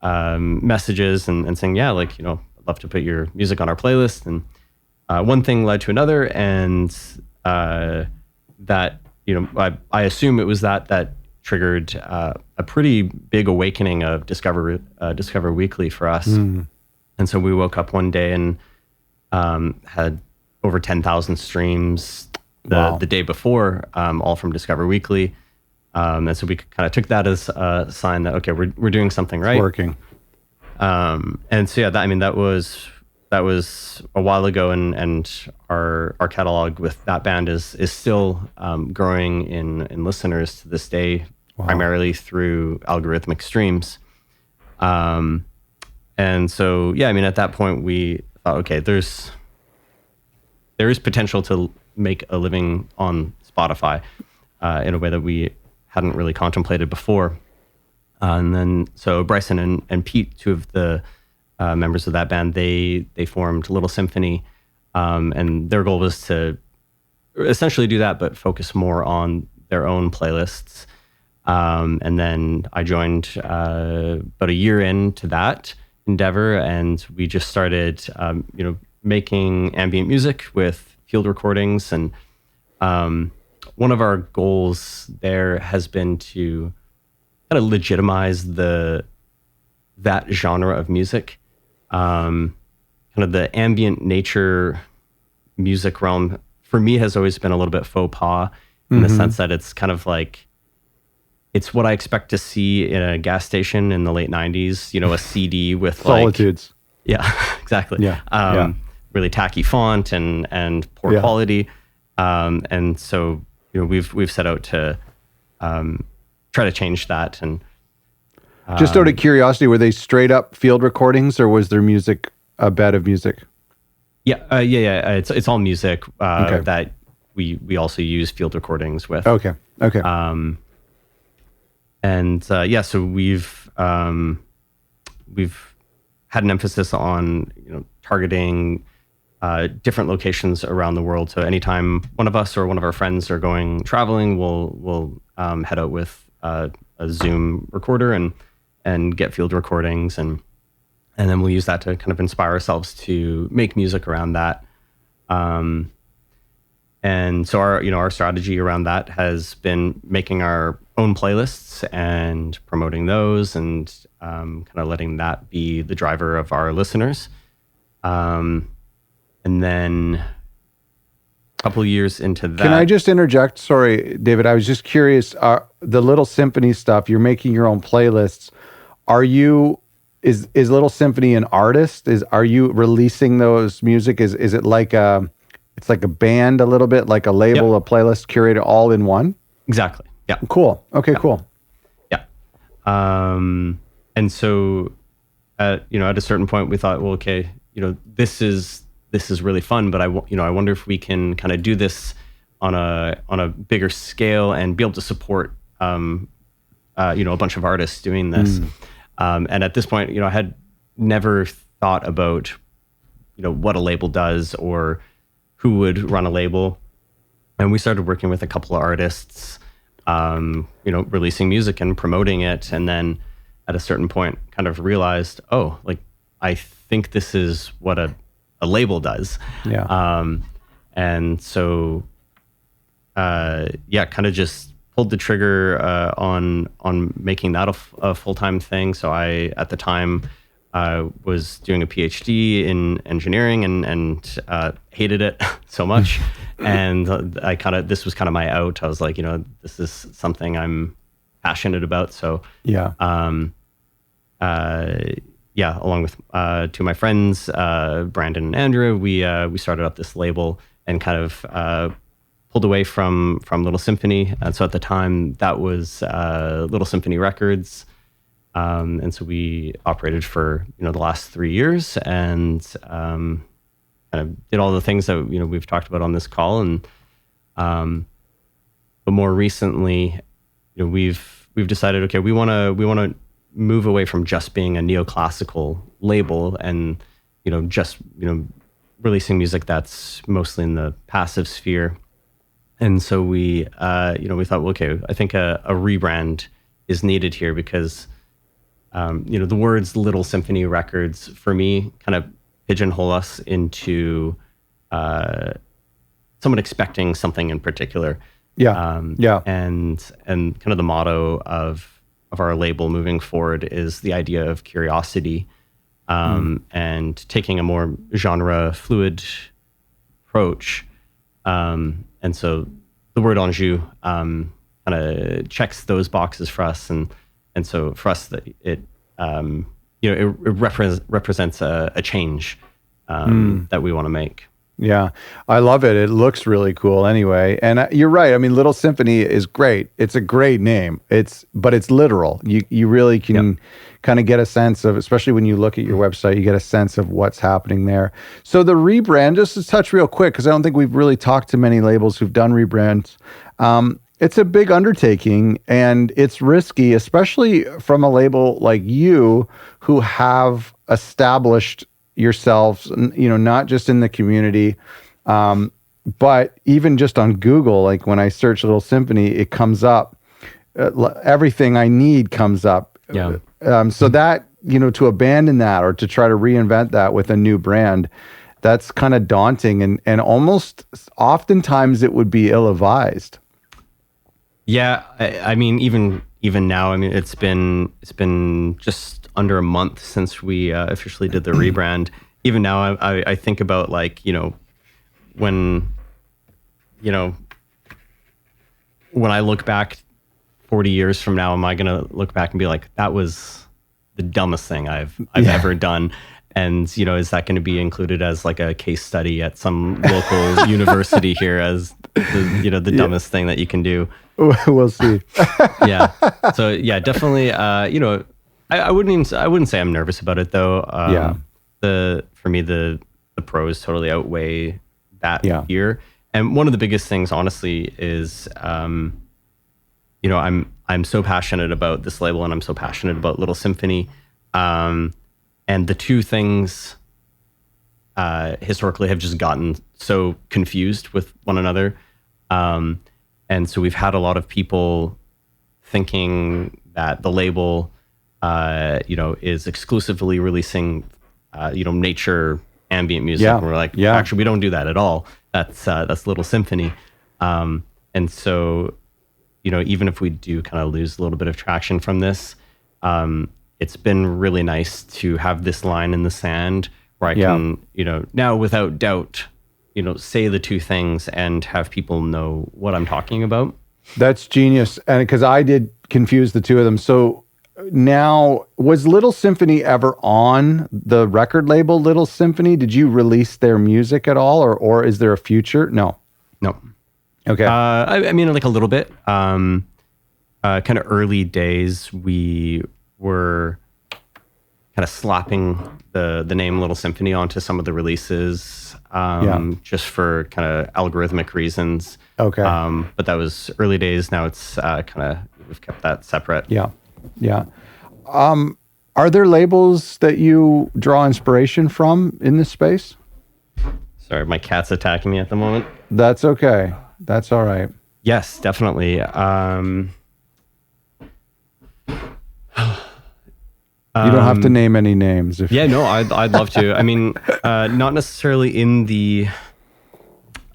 messages and saying, yeah, like, I'd love to put your music on our playlist. And one thing led to another, and that I assume it was that triggered a pretty big awakening of Discover Weekly for us. And so we woke up one day and had over 10,000 streams the day before, all from Discover Weekly. And so we kind of took that as a sign that, okay, we're doing something right. It's working. And so, yeah, that was a while ago, and our catalog with that band is still growing in listeners to this day, primarily through algorithmic streams. And so, yeah, at that point we thought, okay, there is potential to make a living on Spotify in a way that we hadn't really contemplated before. And then, so Bryson and Pete, two of the members of that band, they formed Little Symphony, and their goal was to essentially do that, but focus more on their own playlists. And then I joined about a year into that endeavor, and we just started, making ambient music with field recordings. And one of our goals there has been to kind of legitimize that genre of music. Kind of the ambient nature music realm for me has always been a little bit faux pas in the sense that it's kind of like, it's what I expect to see in a gas station in the late 90s, a CD with Solitudes. Yeah, exactly. Yeah. Really tacky font and poor quality. And so, we've set out to try to change that. And just out of curiosity, were they straight up field recordings, or was their music a bed of music? Yeah. It's all music that we also use field recordings with. Okay. So we've had an emphasis on targeting different locations around the world. So anytime one of us or one of our friends are going traveling, we'll head out with a Zoom recorder and get field recordings, and then we'll use that to kind of inspire ourselves to make music around that. And so our strategy around that has been making our own playlists and promoting those, and kind of letting that be the driver of our listeners. And then a couple of years into that. Can I just interject? Sorry, David. I was just curious. The Little Symphony stuff, you're making your own playlists. Is Little Symphony an artist? Are you releasing those music? Is it like it's like a band a little bit, like a label, a playlist curated all in one? Exactly. Yeah. Cool. Okay, cool. Yeah. And so at a certain point we thought, well, okay, this is really fun, but I wonder if we can kind of do this on a bigger scale and be able to support a bunch of artists doing this. And at this point, I had never thought about what a label does or who would run a label. And we started working with a couple of artists, releasing music and promoting it. And then at a certain point kind of realized, oh, like, I think this is what a label does. Yeah. And so, kind of just pulled the trigger on making that a full-time thing. So I, at the time, was doing a PhD in engineering and hated it so much. And this was kind of my out. I was like, this is something I'm passionate about. So Yeah. Along with two of my friends, Brandon and Andrew, we started up this label and kind of pulled away from Little Symphony. And so at the time, that was Little Symphony Records. And so we operated for the last 3 years and kind of did all the things that we've talked about on this call. And but more recently, we've decided, okay, we want to move away from just being a neoclassical label and just releasing music that's mostly in the passive sphere. And so we thought, well, okay, I think a rebrand is needed here because the words Little Symphony Records for me kind of pigeonhole us into someone expecting something in particular. And kind of the motto of our label moving forward is the idea of curiosity, and taking a more genre fluid approach. And so the word enjou kind of checks those boxes for us, and so for us that it represents a change that we want to make. Yeah, I love it. It looks really cool anyway. And you're right. I mean, Little Symphony is great. It's a great name. But it's literal. You really can kind of get a sense of, especially when you look at your website, you get a sense of what's happening there. So the rebrand, just to touch real quick, because I don't think we've really talked to many labels who've done rebrands. It's a big undertaking and it's risky, especially from a label like you who have established yourselves, not just in the community, but even just on Google. Like when I search Little Symphony, it comes up. Everything I need comes up. Yeah. So that, to abandon that or to try to reinvent that with a new brand, that's kind of daunting and almost oftentimes it would be ill-advised. Yeah, I mean, even now, I mean, it's been just under a month since we officially did the rebrand. Even now, I think about when I look back 40 years from now, am I going to look back and be like, that was the dumbest thing I've ever done? And, is that going to be included as like a case study at some local university here as the dumbest thing that you can do? We'll see. Yeah. So yeah, definitely. I wouldn't say I'm nervous about it though. For me, the pros totally outweigh that fear. And one of the biggest things, honestly, is I'm so passionate about this label and I'm so passionate about Little Symphony. And the two things historically have just gotten so confused with one another. And so we've had a lot of people thinking that the label, is exclusively releasing, nature ambient music. And we're like, actually, we don't do that at all. That's Little Symphony. And so, even if we do kind of lose a little bit of traction from this, it's been really nice to have this line in the sand where I can, now without doubt, say the two things and have people know what I'm talking about. That's genius. And because I did confuse the two of them. So now, was Little Symphony ever on the record label Little Symphony? Did you release their music at all, or is there a future? No. Okay. I mean, like a little bit. Kind of early days, we were kind of slapping the name Little Symphony onto some of the releases, just for kind of algorithmic reasons. Okay. But that was early days. Now it's we've kept that separate. Yeah. Are there labels that you draw inspiration from in this space? Sorry, my cat's attacking me at the moment. That's okay. That's all right. Yes, definitely. You don't have to name any names. I'd love to. I mean, not necessarily in the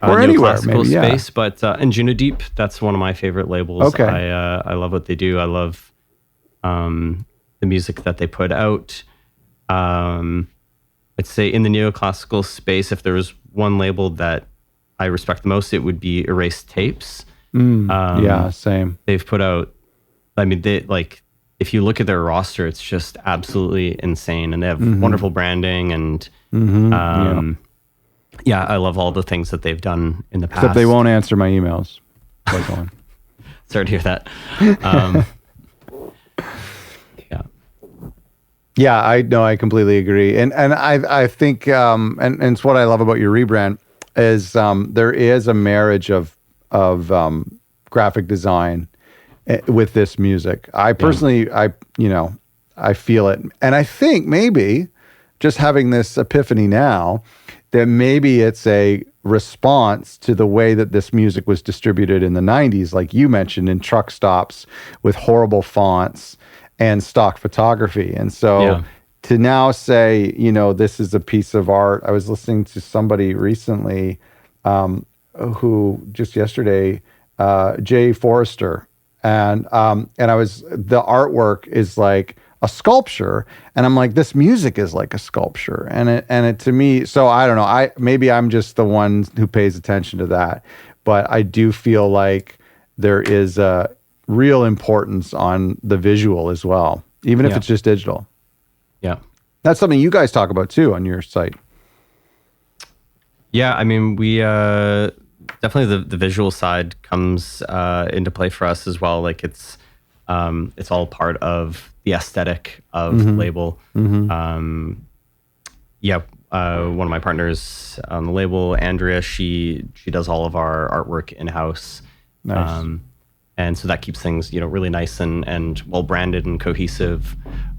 or anywhere, classical maybe, space, but enjou Deep, that's one of my favorite labels. Okay. I love what they do. I love the music that they put out. I'd say in the neoclassical space, if there was one label that I respect the most, it would be Erased Tapes. Yeah, same. They've put out, I mean, they like, if you look at their roster, it's just absolutely insane, and they have wonderful branding, and yeah, I love all the things that they've done in the past. Except they won't answer my emails. Like on. Sorry to hear that. Yeah. Yeah, I know. I completely agree, and I think and it's what I love about your rebrand is there is a marriage of graphic design with this music. I personally, I feel it, and I think maybe just having this epiphany now that maybe it's a response to the way that this music was distributed in the 90s, like you mentioned, in truck stops with horrible fonts and stock photography. And so to now say, this is a piece of art. I was listening to somebody recently who just yesterday, Jay Forrester, and the artwork is like a sculpture, and I'm like, this music is like a sculpture, and it to me. So I don't know. Maybe I'm just the one who pays attention to that, but I do feel like there is a real importance on the visual as well, even if it's just digital. Yeah, that's something you guys talk about too on your site. Yeah, I mean, we definitely the visual side comes into play for us as well. Like it's all part of the aesthetic of the label. One of my partners on the label, Andrea, she does all of our artwork in-house. Nice. And so that keeps things, really nice and well branded and cohesive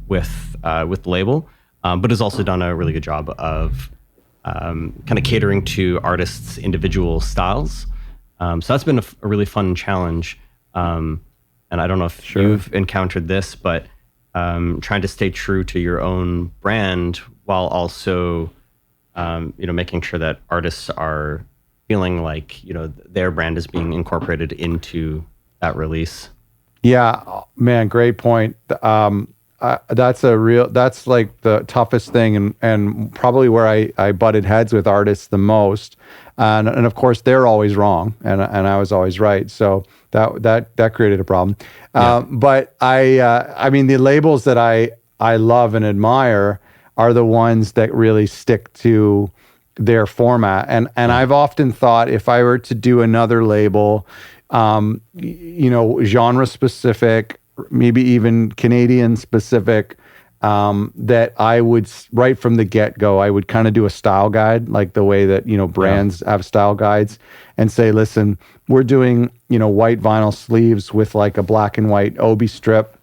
with the label. But has also done a really good job of kind of catering to artists' individual styles. So that's been a really fun challenge. And I don't know if you've encountered this, but trying to stay true to your own brand while also, making sure that artists are feeling like, their brand is being incorporated into that release. Yeah, man, great point. That's like the toughest thing, and probably where I butted heads with artists the most. And of course they're always wrong, and I was always right. So that created a problem. But I mean, the labels that I love and admire are the ones that really stick to their format. And I've often thought if I were to do another label, genre specific, maybe even Canadian specific, that I would, right from the get-go, I would kind of do a style guide, like the way that, brands have style guides, and say, listen, we're doing, white vinyl sleeves with like a black and white obi strip,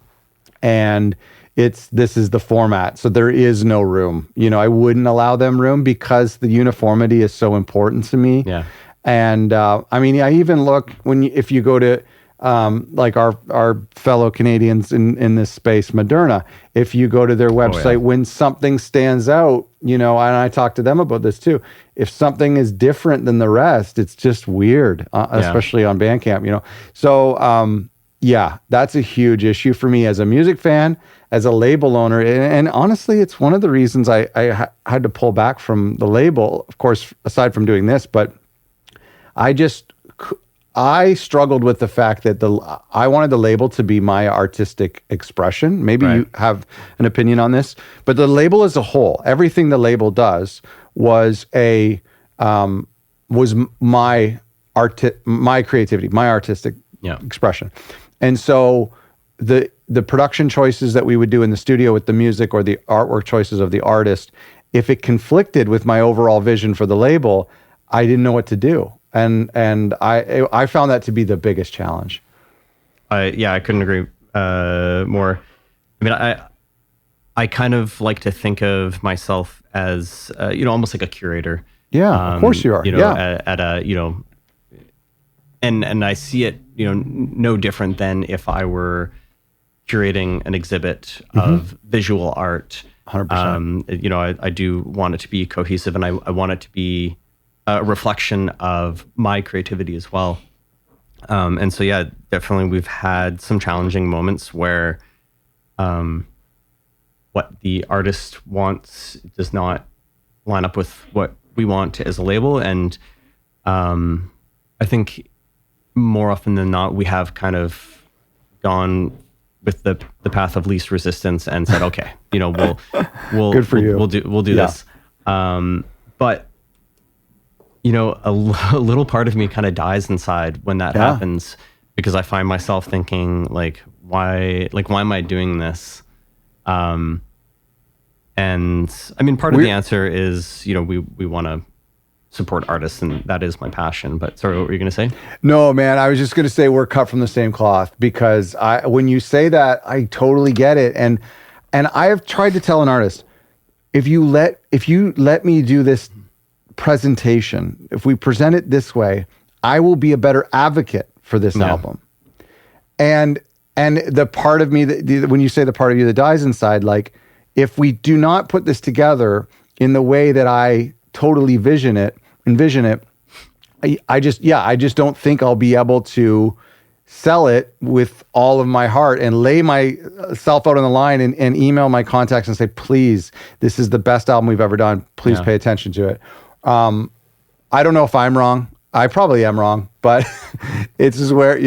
and this is the format. So there is no room. I wouldn't allow them room because the uniformity is so important to me. Yeah. And I mean, I even look if you go to like our fellow Canadians in this space, Moderna, if you go to their website, when something stands out, and I talk to them about this too, if something is different than the rest, it's just weird, especially on Bandcamp, So, that's a huge issue for me as a music fan, as a label owner. And honestly, it's one of the reasons I had to pull back from the label, of course, aside from doing this, but I struggled with the fact that I wanted the label to be my artistic expression. Maybe you have an opinion on this, but the label as a whole, everything the label does was my creativity, my artistic expression. And so the production choices that we would do in the studio with the music, or the artwork choices of the artist, if it conflicted with my overall vision for the label, I didn't know what to do. And I found that to be the biggest challenge. I couldn't agree more. I mean, I kind of like to think of myself as almost like a curator. Yeah, of course you are. At a and I see it no different than if I were curating an exhibit of visual art. 100%. I do want it to be cohesive, and I want it to be a reflection of my creativity as well. And so, definitely we've had some challenging moments where, what the artist wants does not line up with what we want as a label. And I think more often than not, we have kind of gone with the path of least resistance and said, okay, we'll Good for you. we'll do Yeah. this. But a little part of me kind of dies inside when that Yeah. happens, because I find myself thinking why am I doing this? And I mean, part of the answer is, we want to support artists, and that is my passion. But sorry, what were you going to say? No, man, I was just going to say we're cut from the same cloth, because when you say that, I totally get it. And I have tried to tell an artist, if you let me do this presentation, if we present it this way, I will be a better advocate for this album. And the part of me when you say the part of you that dies inside, like, if we do not put this together in the way that I totally envision it, I just don't think I'll be able to sell it with all of my heart and lay myself out on the line and email my contacts and say, please, this is the best album we've ever done. Please pay attention to it. I don't know if I'm wrong. I probably am wrong, but it's just where,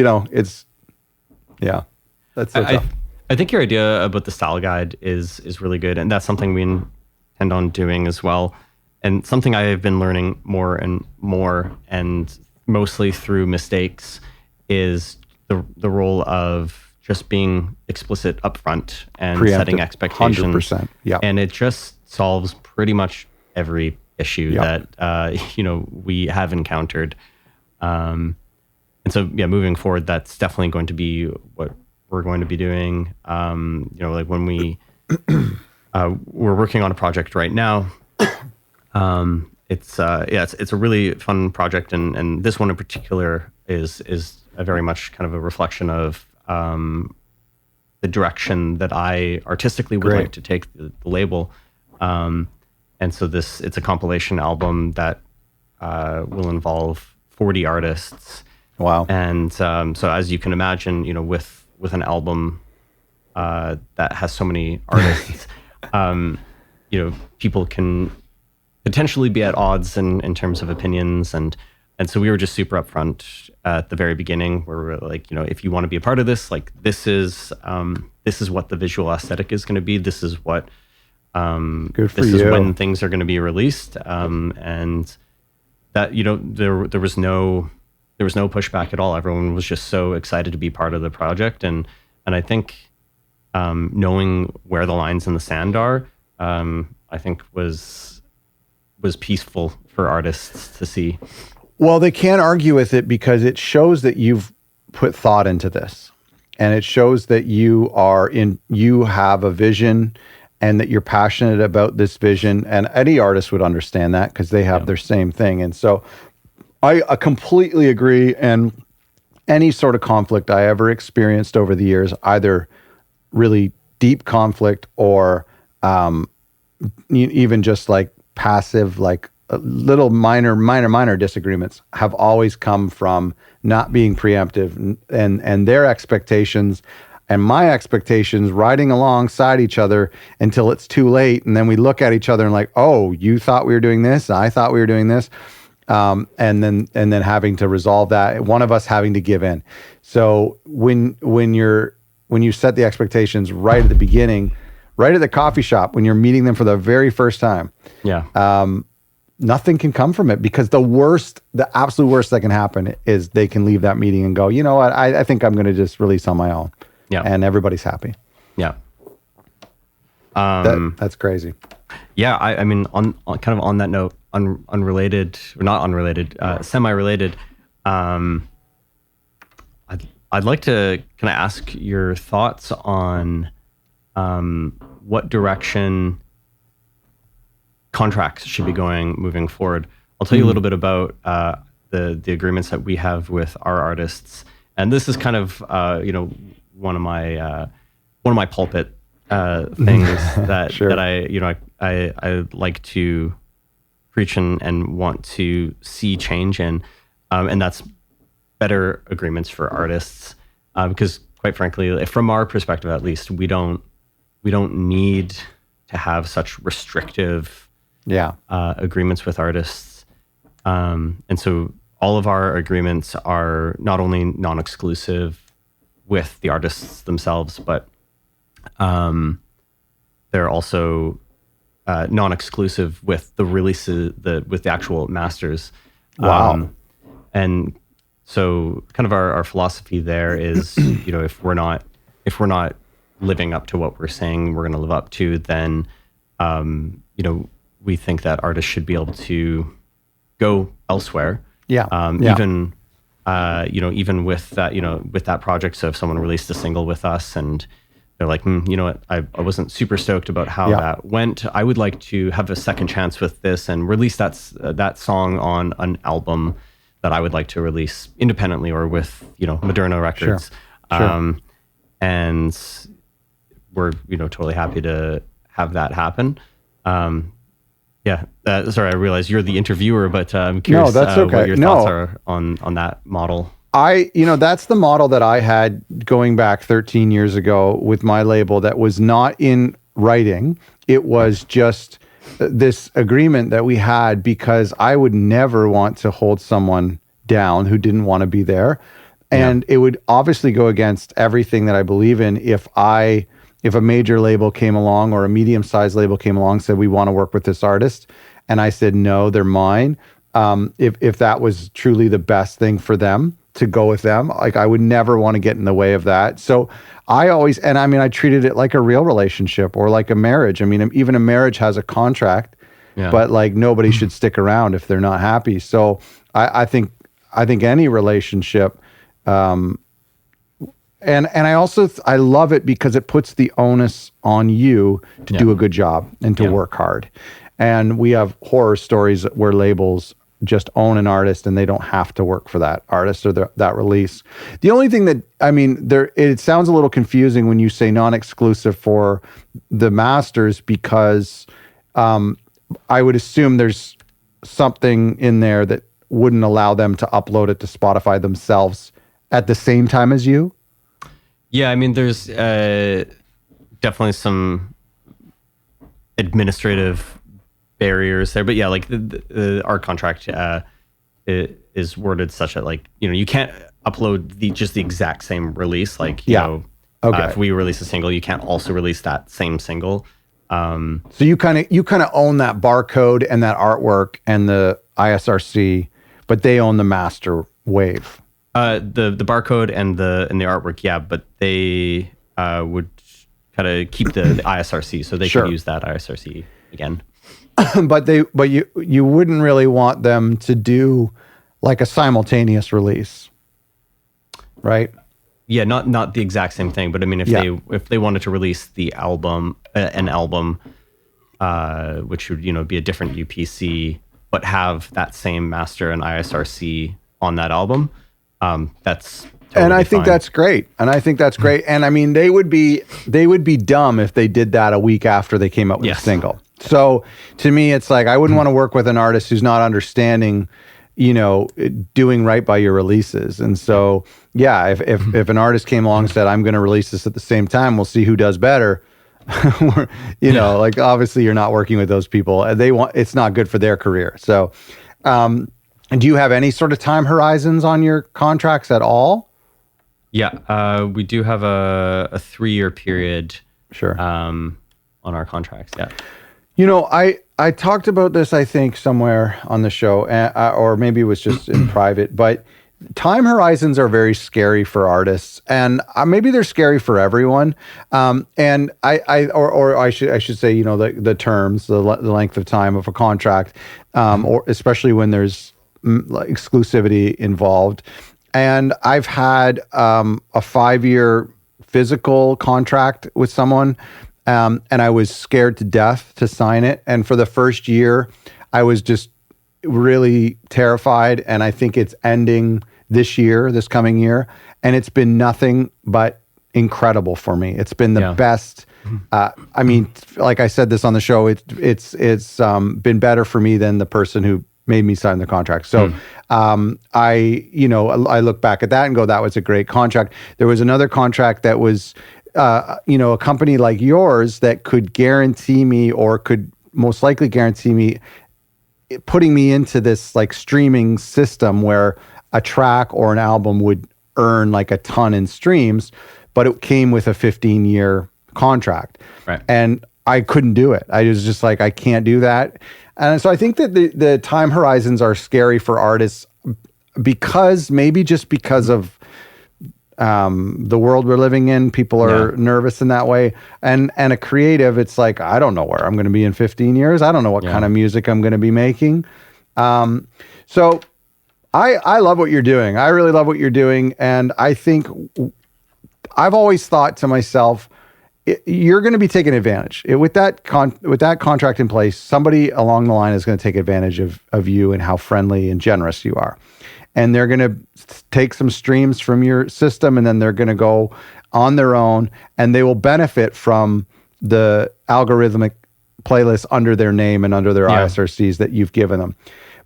that's so tough. I think your idea about the style guide is really good, and that's something we intend on doing as well. And something I have been learning more and more, and mostly through mistakes, is the role of just being explicit upfront and setting expectations. 100%. Yeah. And it just solves pretty much every issue that we have encountered. And so moving forward, that's definitely going to be what we're going to be doing. When we we're working on a project right now. It's a really fun project, and this one in particular is a very much kind of a reflection of the direction that I artistically would like to take the label. And so it's a compilation album that will involve 40 artists. Wow. And so as you can imagine, with an album that has so many artists, people can potentially be at odds in terms of opinions, and so we were just super upfront at the very beginning, where we were like, if you want to be a part of this, like, this is what the visual aesthetic is going to be. This is what is when things are going to be released, and that there was no pushback at all. Everyone was just so excited to be part of the project, and I think knowing where the lines in the sand are, I think was peaceful for artists to see. Well, they can't argue with it, because it shows that you've put thought into this, and it shows that you have a vision, and that you're passionate about this vision. And any artist would understand that, because they have their same thing. And so I completely agree. And any sort of conflict I ever experienced over the years, either really deep conflict or even just like passive, like little minor disagreements, have always come from not being preemptive, and their expectations and my expectations riding alongside each other until it's too late. And then we look at each other and like, oh, you thought we were doing this, I thought we were doing this. And then having to resolve that, one of us having to give in. So when you set the expectations right at the beginning, right at the coffee shop, when you're meeting them for the very first time, nothing can come from it, because the absolute worst that can happen is they can leave that meeting and go, you know what, I think I'm going to just release on my own. Yeah. And everybody's happy. Yeah. That's crazy. Yeah. I mean, on kind of on that note, unrelated, or not unrelated, semi-related, I'd like to kind of ask your thoughts on what direction contracts should be going moving forward. I'll tell you a little bit about the agreements that we have with our artists, and this is kind of one of my pulpit things that that I like to preach and want to see change in, and that's better agreements for artists, because quite frankly, from our perspective at least, we don't we don't need to have such restrictive agreements with artists. And so all of our agreements are not only non-exclusive with the artists themselves, but they're also non-exclusive with the releases, with the actual masters. Wow. And so kind of our philosophy there is, if we're not living up to what we're saying we're going to live up to, then, we think that artists should be able to go elsewhere. Yeah. Even with that, with that project. So if someone released a single with us and they're like, you know what, I wasn't super stoked about how that went. I would like to have a second chance with this and release that song on an album that I would like to release independently or with, Moderna Records. Sure. And we're, totally happy to have that happen. Sorry, I realize you're the interviewer, but I'm curious that's okay. what your thoughts are on that model. That's the model that I had going back 13 years ago with my label that was not in writing. It was just this agreement that we had because I would never want to hold someone down who didn't want to be there. And it would obviously go against everything that I believe in if a major label came along or a medium-sized label came along and said, we want to work with this artist. And I said, no, they're mine. If that was truly the best thing for them to go with them, like I would never want to get in the way of that. So I treated it like a real relationship or like a marriage. I mean, even a marriage has a contract, but like nobody should stick around if they're not happy. So I think any relationship, and I love it because it puts the onus on you to do a good job and to work hard. And we have horror stories where labels just own an artist and they don't have to work for that artist or that release. The only thing that, it sounds a little confusing when you say non-exclusive for the masters because I would assume there's something in there that wouldn't allow them to upload it to Spotify themselves at the same time as you. Yeah, there's definitely some administrative barriers there, but like our contract is worded such that you can't upload just the exact same release. If we release a single, you can't also release that same single. So you kind of own that barcode and that artwork and the ISRC, but they own the master wave. The barcode and the artwork, but they would kind of keep the ISRC, so they could use that ISRC again. but you wouldn't really want them to do like a simultaneous release, right? Yeah, not the exact same thing, but if they wanted to release the album, an album, which would be a different UPC, but have that same master and ISRC on that album. That's totally and I think fine. that's great. And they would be dumb if they did that a week after they came out with a single. So to me, it's like I wouldn't want to work with an artist who's not understanding, doing right by your releases. And so, if an artist came along and said, "I'm going to release this at the same time, we'll see who does better." Obviously you're not working with those people. It's not good for their career. So. And do you have any sort of time horizons on your contracts at all? Yeah, we do have a 3-year period. Sure. On our contracts. Yeah. I talked about this, I think, somewhere on the show, or maybe it was just in private, but time horizons are very scary for artists, and maybe they're scary for everyone. And I should say, the terms, the length of time of a contract, or especially when there's exclusivity involved. And I've had a 5-year physical contract with someone, and I was scared to death to sign it. And for the first year, I was just really terrified. And I think it's ending this coming year. And it's been nothing but incredible for me. It's been the best. Like I said this on the show, it's been better for me than the person who made me sign the contract. So I look back at that and go, that was a great contract. There was another contract that was a company like yours that could guarantee me, or could most likely guarantee me, putting me into this like streaming system where a track or an album would earn like a ton in streams, but it came with a 15-year contract. Right. And I couldn't do it. I was just like, I can't do that. And so I think that the time horizons are scary for artists, because maybe just because of the world we're living in. People are nervous in that way. And a creative, it's like, I don't know where I'm going to be in 15 years. I don't know what kind of music I'm going to be making. So I love what you're doing. I really love what you're doing. And I think I've always thought to myself, you're going to be taken advantage with that contract in place. Somebody along the line is going to take advantage of you and how friendly and generous you are. And they're going to take some streams from your system, and then they're going to go on their own, and they will benefit from the algorithmic playlist under their name and under their ISRCs that you've given them.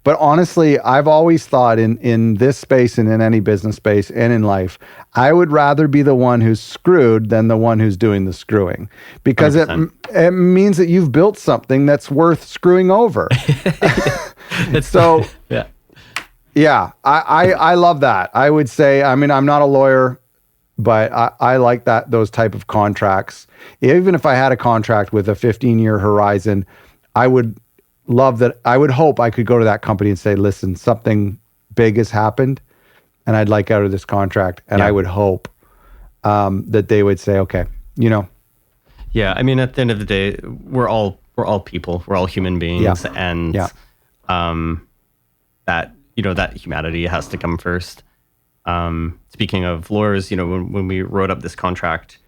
But honestly, I've always thought in this space and in any business space and in life, I would rather be the one who's screwed than the one who's doing the screwing, because it means that you've built something that's worth screwing over. So yeah, I love that. I would say, I mean, I'm not a lawyer, but I like those type of contracts. Even if I had a contract with a 15-year horizon, I would love that. I would hope I could go to that company and say, listen, something big has happened and I'd like out of this contract. And I would hope that they would say, okay, Yeah, I mean, at the end of the day, we're all people. We're all human beings. And that, that humanity has to come first. Speaking of lawyers, when we wrote up this contract,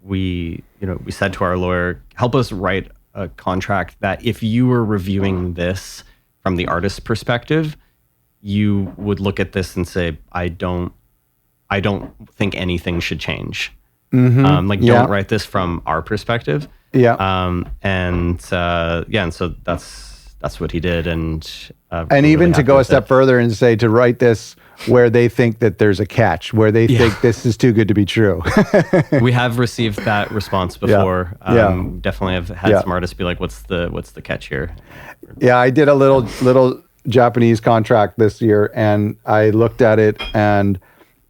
we said to our lawyer, help us write a contract that if you were reviewing this from the artist's perspective, you would look at this and say, I don't think anything should change. Mm-hmm. Don't write this from our perspective. Yeah. And so that's what he did. And even really to go a step further and say, to write this where they think that there's a catch, where they think this is too good to be true. We have received that response before. Definitely have had some artists be like, what's the catch here? Yeah, I did a little Japanese contract this year, and I looked at it, and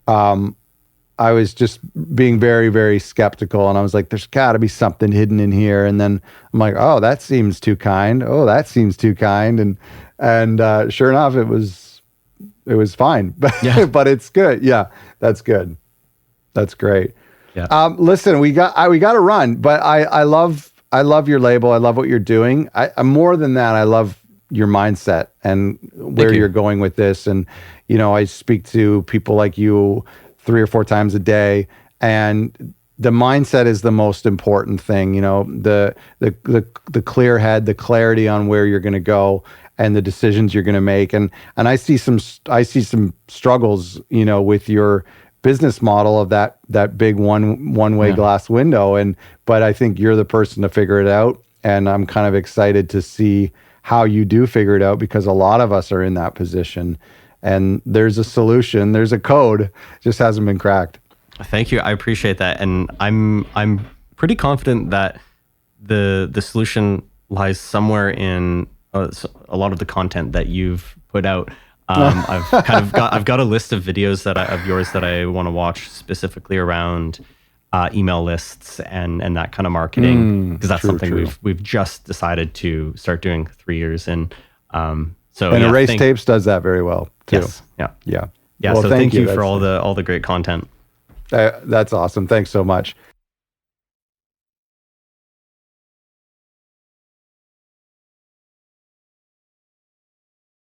I was just being very, very skeptical, and I was like, there's got to be something hidden in here. And then I'm like, oh, that seems too kind. Oh, that seems too kind. And sure enough, it was fine, but it's good. Yeah, that's good. That's great. Yeah. Listen, we got to run, but I love your label. I love what you're doing. I'm more than that. I love your mindset and where you're going with this. And, I speak to people like you 3 or 4 times a day, and the mindset is the most important thing. The clear head, the clarity on where you're going to go, and the decisions you're going to make. And I see some struggles, with your business model of that big one-way glass window. But I think you're the person to figure it out. And I'm kind of excited to see how you do figure it out, because a lot of us are in that position, and there's a solution, there's a code, just hasn't been cracked. Thank you. I appreciate that. And I'm pretty confident that the solution lies somewhere in a lot of the content that you've put out. I've got a list of videos of yours that I want to watch, specifically around email lists and that kind of marketing, because that's something we've just decided to start doing 3 years in. Erase Tapes does that very well too. Yes. Yeah. Well, so thank you for all the great content. That's awesome. Thanks so much.